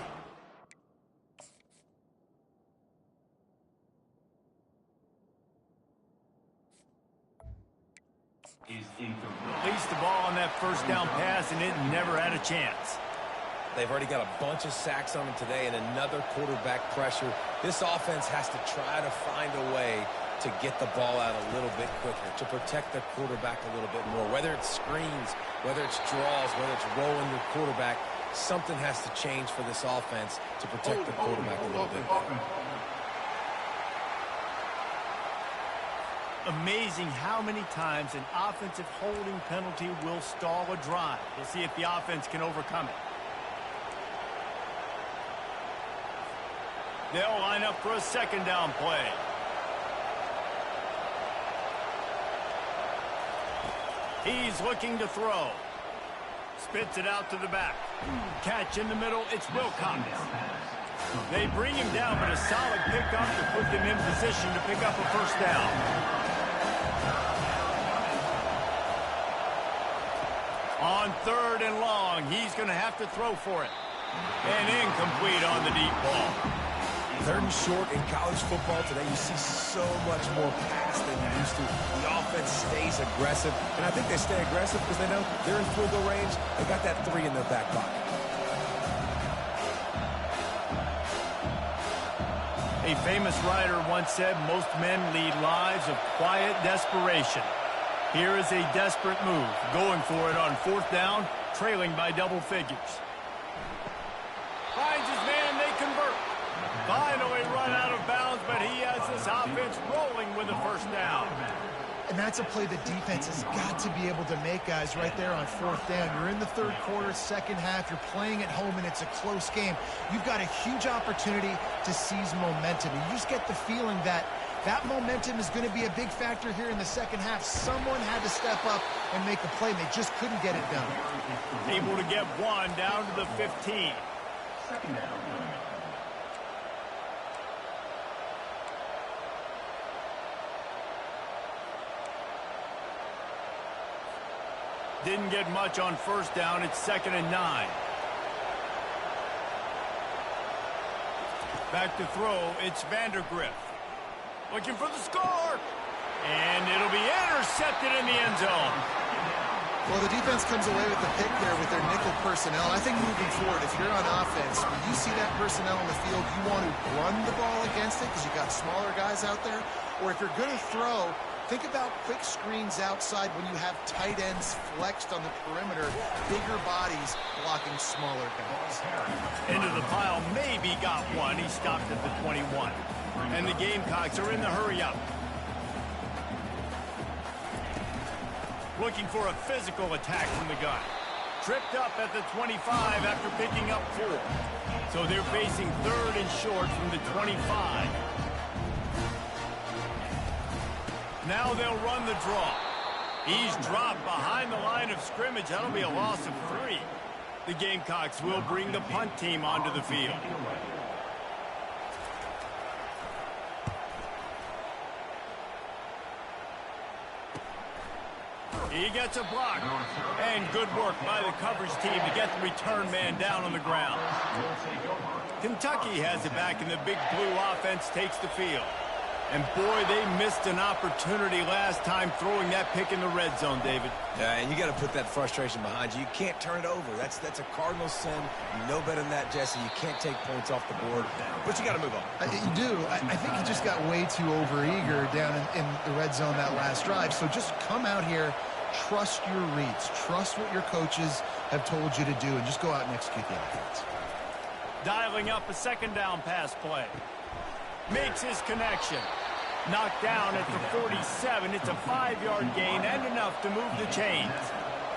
Released the ball on that first down pass, and it never had a chance. They've already got a bunch of sacks on them today and another quarterback pressure. This offense has to try to find a way to get the ball out a little bit quicker, to protect the quarterback a little bit more. Whether it's screens, whether it's draws, whether it's rolling your quarterback, something has to change for this offense to protect the quarterback a little bit better. Amazing how many times an offensive holding penalty will stall a drive. We'll see if the offense can overcome it. They'll line up for a second down play. He's looking to throw. Spits it out to the back. Catch in the middle. It's Wilcox. They bring him down, but a solid pickup to put them in position to pick up a first down. On third and long, he's going to have to throw for it. And incomplete on the deep ball. Third and short in college football today, you see so much more pass than you used to. The offense stays aggressive, and I think they stay aggressive because they know they're in field goal range. They got that 3 in their back pocket. A famous writer once said, most men lead lives of quiet desperation. Here is a desperate move, going for it on fourth down, trailing by double figures. Finds his man, they convert. Finally run out of bounds, but he has this offense rolling with a first down. And that's a play the defense has got to be able to make, guys, right there on fourth down. You're in the third quarter, second half. You're playing at home, and it's a close game. You've got a huge opportunity to seize momentum. You just get the feeling that that momentum is going to be a big factor here in the second half. Someone had to step up and make a play, and they just couldn't get it done. Able to get one down to the 15. Second down. Didn't get much on first down. It's 2nd and 9. Back to throw. It's Vandergriff. Looking for the score. And it'll be intercepted in the end zone. Well, the defense comes away with the pick there with their nickel personnel. I think moving forward, if you're on offense, when you see that personnel on the field, you want to run the ball against it because you've got smaller guys out there. Or if you're going to throw, think about quick screens outside when you have tight ends flexed on the perimeter, bigger bodies blocking smaller guys. Into the pile, maybe got one. He stopped at the 21. And the Gamecocks are in the hurry-up. Looking for a physical attack from the gun. Tripped up at the 25 after picking up 4. So they're facing 3rd and short from the 25. Now they'll run the draw. He's dropped behind the line of scrimmage. That'll be a loss of 3. The Gamecocks will bring the punt team onto the field. He gets a block. And good work by the coverage team to get the return man down on the ground. Kentucky has it back, and the Big Blue offense takes the field. And, boy, they missed an opportunity last time throwing that pick in the red zone, David. Yeah, and you got to put that frustration behind you. You can't turn it over. That's a cardinal sin. You know better than that, Jesse. You can't take points off the board, but you got to move on. You do. I think he just got way too overeager down in the red zone that last drive. So just come out here, trust your reads, trust what your coaches have told you to do, and just go out and execute the offense. Dialing up a 2nd down pass play. Makes his connection. Knocked down at the 47. It's a 5-yard gain and enough to move the chains.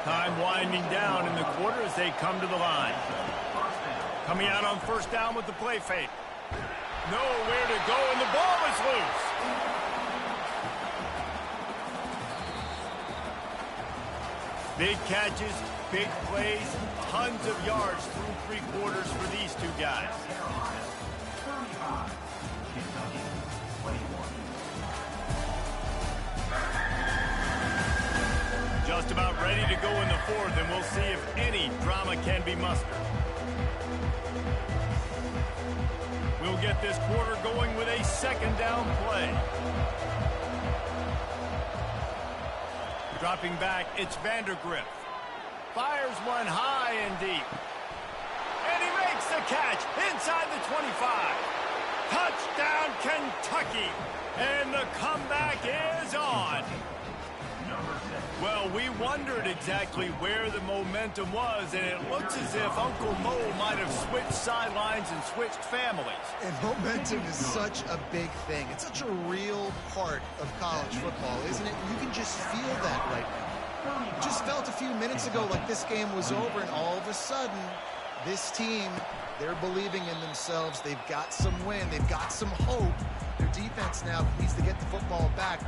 Time winding down in the quarter as they come to the line. Coming out on first down with the play fake. Nowhere to go, and the ball is loose. Big catches, big plays, tons of yards through 3 quarters for these two guys. Just about ready to go in the 4th, and we'll see if any drama can be mustered. We'll get this quarter going with a 2nd down play. Dropping back, it's Vandergriff. Fires one high and deep. And he makes the catch inside the 25. Touchdown, Kentucky. And the comeback is on. Well, we wondered exactly where the momentum was, and it looks as if Uncle Mo might have switched sidelines and switched families. And momentum is such a big thing. It's such a real part of college football, isn't it? You can just feel that right now. You just felt a few minutes ago like this game was over, and all of a sudden, this team, they're believing in themselves. They've got some win. They've got some hope. Their defense now needs to get the football back.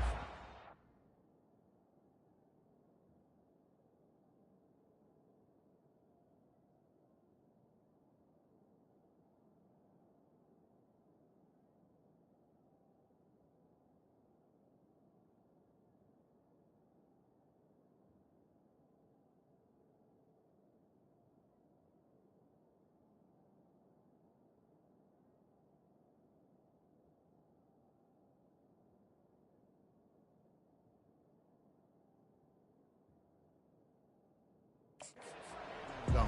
Go.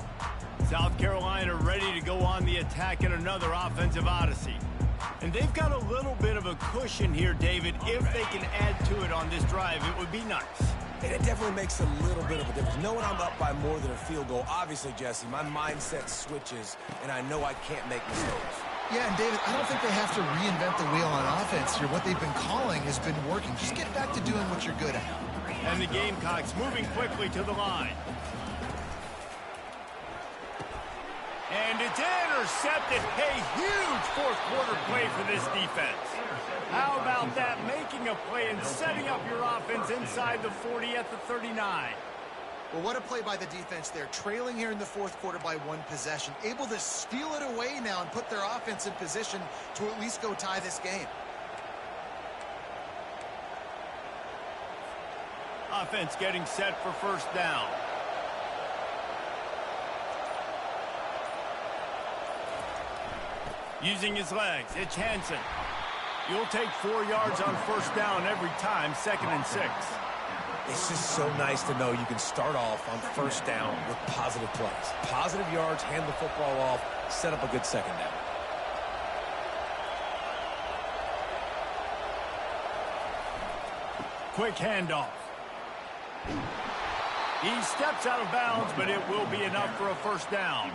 South Carolina ready to go on the attack in another offensive odyssey. And they've got a little bit of a cushion here, David. If they can add to it on this drive, it would be nice. And it definitely makes a little bit of a difference. Knowing I'm up by more than a field goal, obviously, Jesse, my mindset switches, and I know I can't make mistakes. Yeah, and David, I don't think they have to reinvent the wheel on offense here. What they've been calling has been working. Just get back to doing what you're good at. And the Gamecocks moving quickly to the line. And it's intercepted. A huge fourth quarter play for this defense. How about that? Making a play and setting up your offense inside the 40 at the 39. Well, what a play by the defense there. Trailing here in the fourth quarter by one possession. Able to steal it away now and put their offense in position to at least go tie this game. Offense getting set for first down. Using his legs, it's Hansen. You'll take 4 yards on first down every time, 2nd and 6. It's just so nice to know you can start off on first down with positive plays. Positive yards, hand the football off, set up a good second down. Quick handoff. He steps out of bounds, but it will be enough for a first down.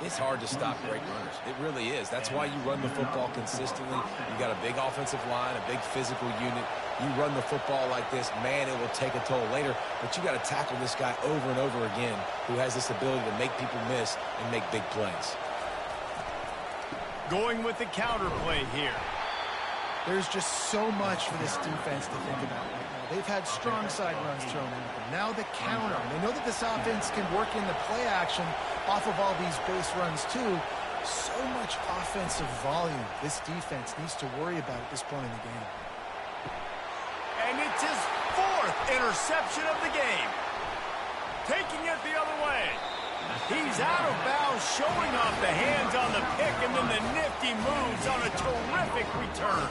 It's hard to stop great runners. It really is. That's why you run the football consistently. You got a big offensive line, a big physical unit. You run the football like this, man, it will take a toll later. But you got to tackle this guy over and over again who has this ability to make people miss and make big plays. Going with the counter play here. There's just so much for this defense to think about right now. They've had strong side runs thrown at them. Now the counter. And they know that this offense can work in the play action off of all these base runs too. So much offensive volume this defense needs to worry about at this point in the game. And it's his 4th interception of the game. Taking it the other way. He's out of bounds, showing off the hands on the pick, and then the nifty moves on a terrific return.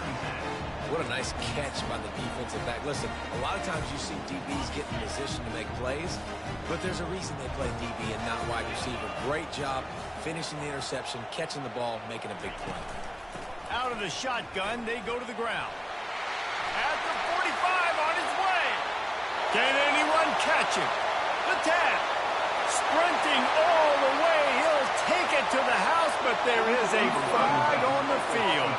What a nice catch by the defensive back. Listen, a lot of times you see DBs get in position to make plays, but there's a reason they play DB and not wide receiver. Great job finishing the interception, catching the ball, making a big play. Out of the shotgun, they go to the ground. At the 45 on his way. Can anyone catch him? The 10. Sprinting all the way. He'll take it to the house, but there is a flag on the field.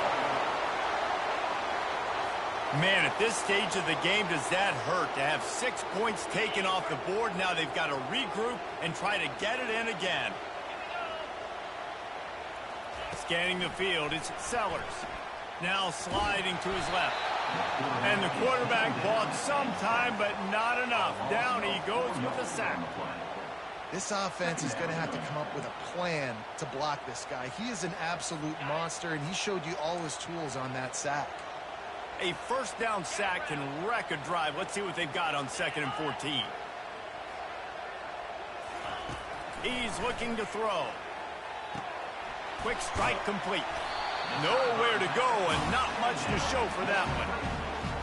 Man, at this stage of the game, does that hurt to have 6 points taken off the board? Now they've got to regroup and try to get it in again. Scanning the field, it's Sellers. Now sliding to his left. And the quarterback bought some time, but not enough. Down he goes with the sack. This offense is going to have to come up with a plan to block this guy. He is an absolute monster, and he showed you all his tools on that sack. A first down sack can wreck a drive. Let's see what they've got on 2nd and 14. He's looking to throw. Quick strike complete. Nowhere to go and not much to show for that one.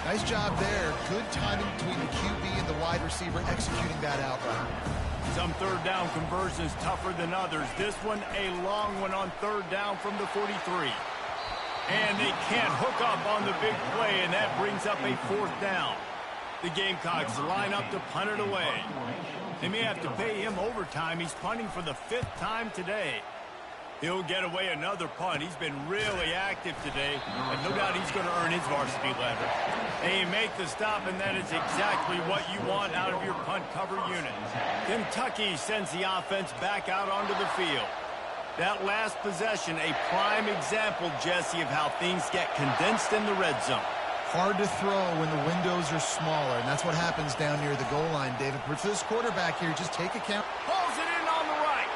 Nice job there. Good timing between the QB and the wide receiver executing that out right. Some third down conversions tougher than others. This one a long one on 3rd down from the 43. And they can't hook up on the big play, and that brings up a 4th down. The Gamecocks line up to punt it away. They may have to pay him overtime. He's punting for the 5th time today. He'll get away another punt. He's been really active today, and no doubt he's going to earn his varsity letter. They make the stop, and that is exactly what you want out of your punt cover unit. Kentucky sends the offense back out onto the field. That last possession, a prime example, Jesse, of how things get condensed in the red zone. Hard to throw when the windows are smaller, and that's what happens down near the goal line, David. But for this quarterback here, just take account. Pulls it in on the right.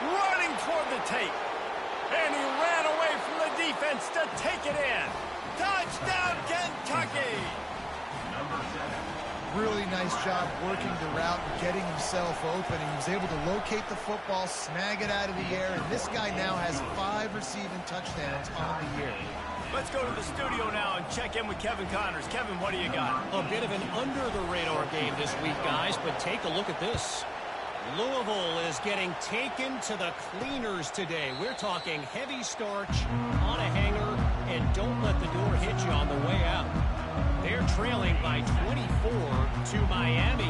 Running toward the tape. And he ran away from the defense to take it in. Touchdown, Kentucky! Really nice job working the route and getting himself open. He was able to locate the football, snag it out of the air, and this guy now has 5 receiving touchdowns on the year. Let's go to the studio now and check in with Kevin Connors. Kevin, what do you got? A bit of an under-the-radar game this week, guys, but take a look at this. Louisville is getting taken to the cleaners today. We're talking heavy starch on a hanger, and don't let the door hit you on the way out. They're trailing by 24 to Miami.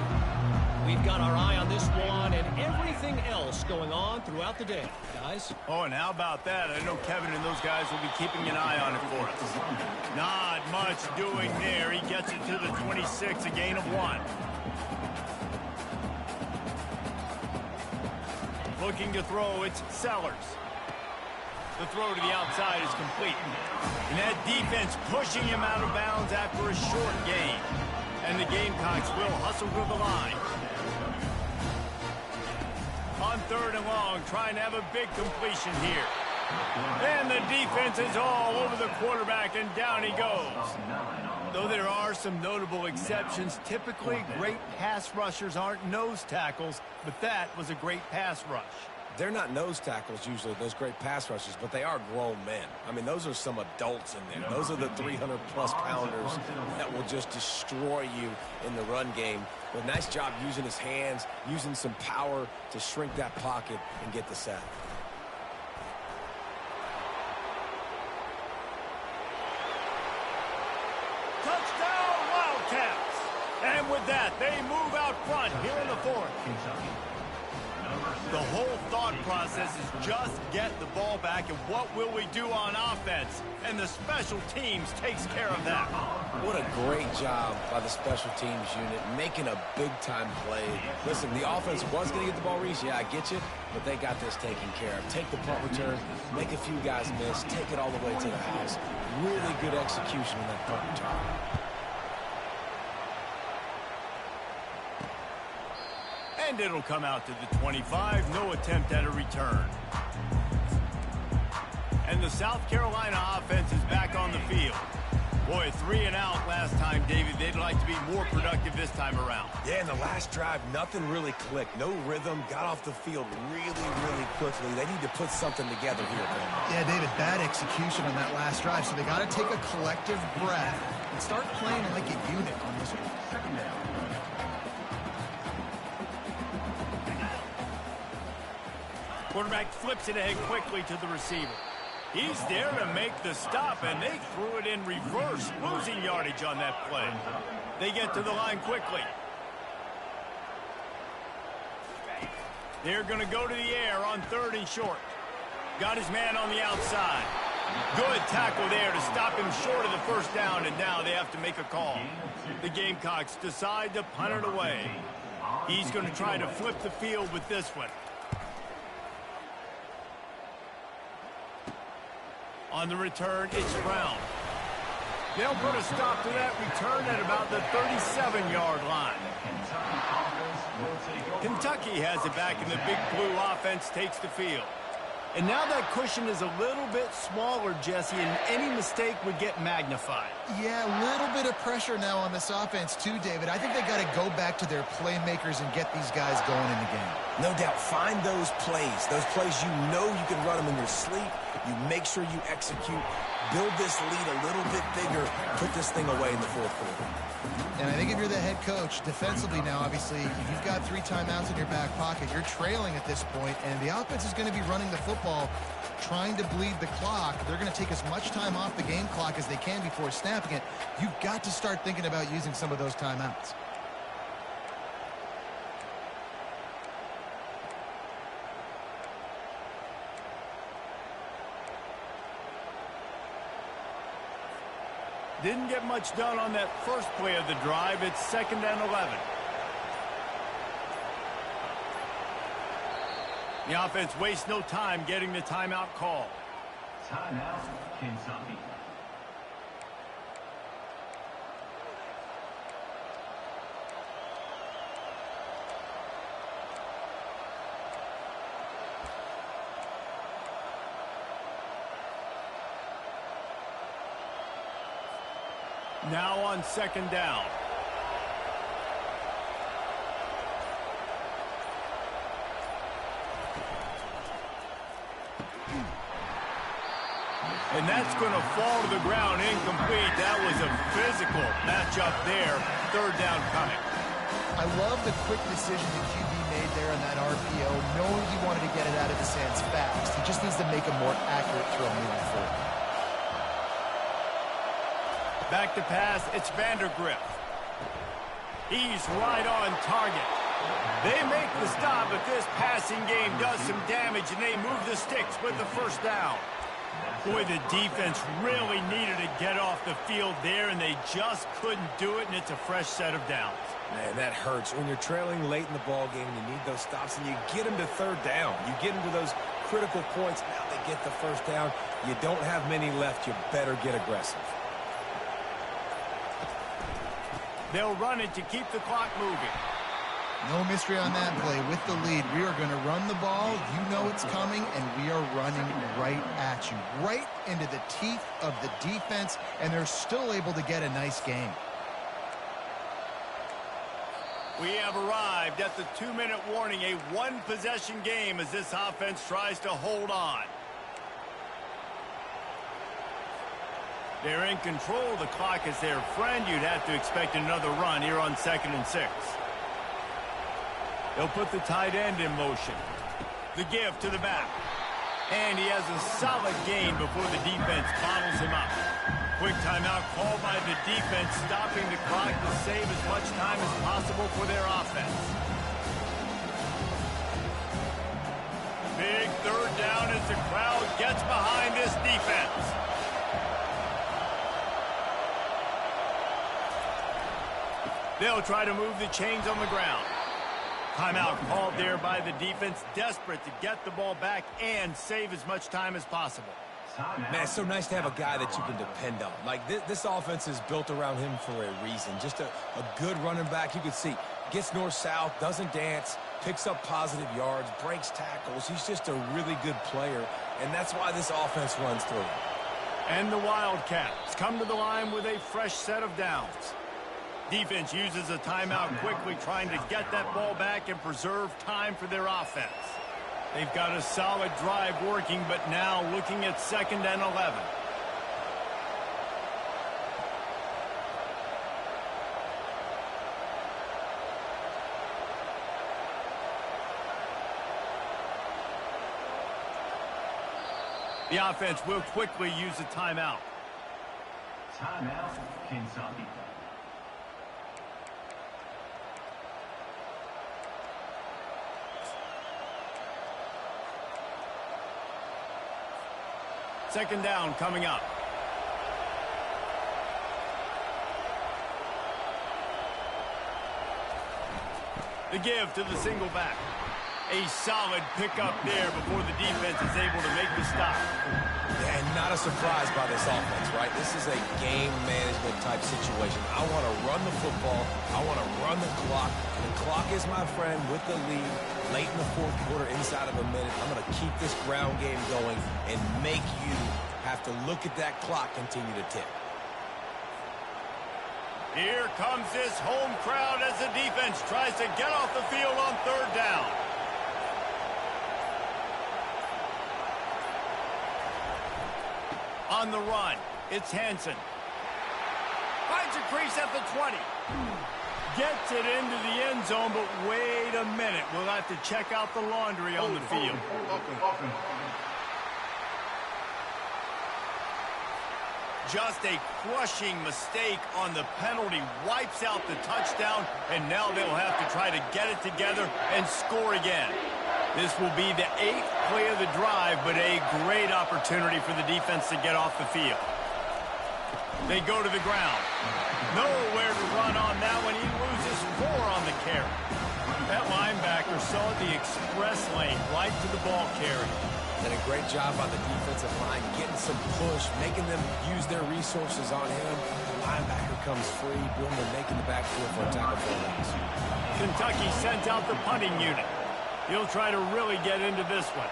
We've got our eye on this one and everything else going on throughout the day, guys. Oh, and how about that? I know Kevin and those guys will be keeping an eye on it for us. Not much doing there. He gets it to the 26, a gain of 1. Looking to throw, it's Sellers. The throw to the outside is complete. And that defense pushing him out of bounds after a short gain. And the Gamecocks will hustle to the line. On 3rd and long, trying to have a big completion here. And the defense is all over the quarterback, and down he goes. Though there are some notable exceptions, typically great pass rushers aren't nose tackles, but that was a great pass rush. They're not nose tackles usually, those great pass rushers, but they are grown men. I mean, those are some adults in there. Those are the 300-plus pounders that will just destroy you in the run game. But nice job using his hands, using some power to shrink that pocket and get the sack. Touchdown, Wildcats! And with that, they move out front here in the 4th. The whole thought process is just get the ball back, and what will we do on offense? And the special teams takes care of that. What a great job by the special teams unit, making a big-time play. Listen, the offense was going to get the ball, Reese. Yeah, I get you, but they got this taken care of. Take the punt return, make a few guys miss, take it all the way to the house. Really good execution on that punt return. And it'll come out to the 25. No attempt at a return. And the South Carolina offense is back on the field. Boy, 3 and out last time, David. They'd like to be more productive this time around. Yeah, in the last drive, nothing really clicked. No rhythm, got off the field really quickly. They need to put something together here, man. Yeah, David, bad execution on that last drive, so they got to take a collective breath and start playing like a unit on this one. Quarterback flips it ahead quickly to the receiver. He's there to make the stop, and they threw it in reverse, losing yardage on that play. They get to the line quickly. They're going to go to the air on 3rd and short. Got his man on the outside. Good tackle there to stop him short of the first down, and now they have to make a call. The Gamecocks decide to punt it away. He's going to try to flip the field with this one. On the return, it's Brown. They'll put a stop to that return at about the 37-yard line. Kentucky has it back, and the Big Blue offense takes the field. And now that cushion is a little bit smaller, Jesse, and any mistake would get magnified. Yeah, a little bit of pressure now on this offense too, David. I think they got to go back to their playmakers and get these guys going in the game. No doubt, find those plays you know you can run them in your sleep. You make sure you execute, build this lead a little bit bigger, put this thing away in the 4th quarter. And I think if you're the head coach, defensively now, obviously, if you've got 3 timeouts in your back pocket, you're trailing at this point, and the offense is going to be running the football, trying to bleed the clock. They're going to take as much time off the game clock as they can before snapping it. You've got to start thinking about using some of those timeouts. Didn't get much done on that first play of the drive. It's 2nd and 11. The offense wastes no time getting the timeout call. Timeout, Kentucky. Now on 2nd down. And that's going to fall to the ground incomplete. That was a physical matchup there. 3rd down coming. I love the quick decision the QB made there on that RPO, knowing he wanted to get it out of his hands fast. He just needs to make a more accurate throw moving forward. Back to pass, it's Vandergriff. He's right on target. They make the stop, but this passing game does some damage, and they move the sticks with the first down. Boy, the defense really needed to get off the field there, and they just couldn't do it, and it's a fresh set of downs. Man, that hurts. When you're trailing late in the ball game, you need those stops, and you get them to third down. You get them to those critical points. Now they get the first down. You don't have many left. You better get aggressive. They'll run it to keep the clock moving. No mystery on that play. With the lead, we are going to run the ball. You know it's coming, and we are running right at you, right into the teeth of the defense, and they're still able to get a nice game. We have arrived at the 2-minute warning, a one-possession game as this offense tries to hold on. They're in control. The clock is their friend. You'd have to expect another run here on 2nd and 6. They'll put the tight end in motion. The give to the back. And he has a solid gain before the defense bottles him up. Quick timeout called by the defense, stopping the clock to save as much time as possible for their offense. Big third down as the crowd gets behind this defense. They'll try to move the chains on the ground. Timeout called there by the defense, desperate to get the ball back and save as much time as possible. Man, it's so nice to have a guy that you can depend on. Like, this offense is built around him for a reason. Just a good running back. You can see, gets north-south, doesn't dance, picks up positive yards, breaks tackles. He's just a really good player, and that's why this offense runs through him. And the Wildcats come to the line with a fresh set of downs. Defense uses a timeout quickly, trying to get that ball back and preserve time for their offense. They've got a solid drive working, but now looking at 2nd and 11. The offense will quickly use a timeout. Timeout, Kentucky. Second down coming up. The give to the single back. A solid pickup there before the defense is able to make the stop. And not a surprise by this offense, right? This is a game management type situation. I want to run the football. I want to run the clock. The clock is my friend with the lead. Late in the 4th quarter, inside of a minute, I'm going to keep this ground game going and make you have to look at that clock continue to tick. Here comes this home crowd as the defense tries to get off the field on 3rd down. On the run, it's Hansen. Finds a crease at the 20. Gets it into the end zone, but wait a minute. We'll have to check out the laundry on the field. Just a crushing mistake on the penalty. Wipes out the touchdown, and now they'll have to try to get it together and score again. This will be the 8th play of the drive, but a great opportunity for the defense to get off the field. They go to the ground. Nowhere to run on that one. He loses 4 on the carry. That linebacker saw the express lane right to the ball carrier. And a great job by the defensive line, getting some push, making them use their resources on him. The linebacker comes free, boom, and making the backfield for a tackle for loss. Kentucky sent out the punting unit. He'll try to really get into this one.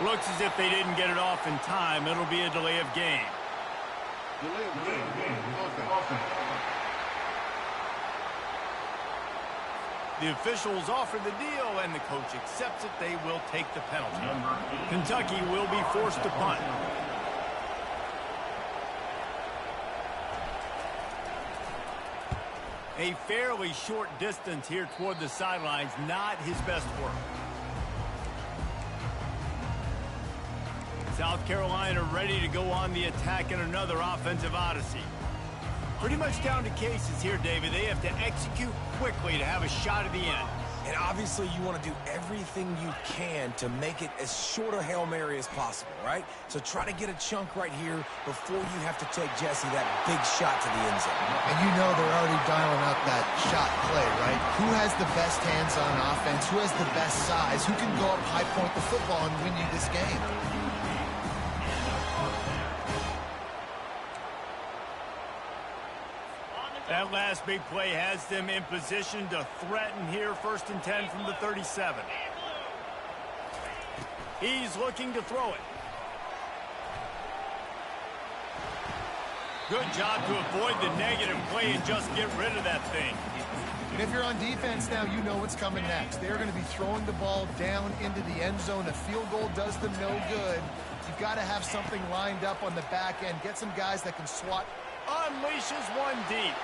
Looks as if they didn't get it off in time. It'll be a delay of game. Delay of game. Offense. The officials offer the deal, and the coach accepts it. They will take the penalty. Kentucky will be forced to punt. A fairly short distance here toward the sidelines, not his best work. South Carolina ready to go on the attack in another offensive odyssey. Pretty much down to cases here, David. They have to execute quickly to have a shot at the end. And obviously you want to do everything you can to make it as short a Hail Mary as possible, right? So try to get a chunk right here before you have to take, Jesse, that big shot to the end zone. And you know they're already dialing up that shot play, right? Who has the best hands on offense? Who has the best size? Who can go up high point the football and win you this game? That last big play has them in position to threaten here. 1st and 10 from the 37. He's looking to throw it. Good job to avoid the negative play and just get rid of that thing. And if you're on defense now, you know what's coming next. They're going to be throwing the ball down into the end zone. A field goal does them no good. You've got to have something lined up on the back end. Get some guys that can swat. Unleashes one deep.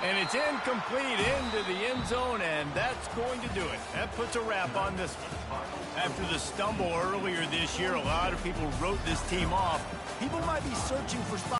And it's incomplete into the end zone, and that's going to do it. That puts a wrap on this one. After the stumble earlier this year, a lot of people wrote this team off. People might be searching for spots.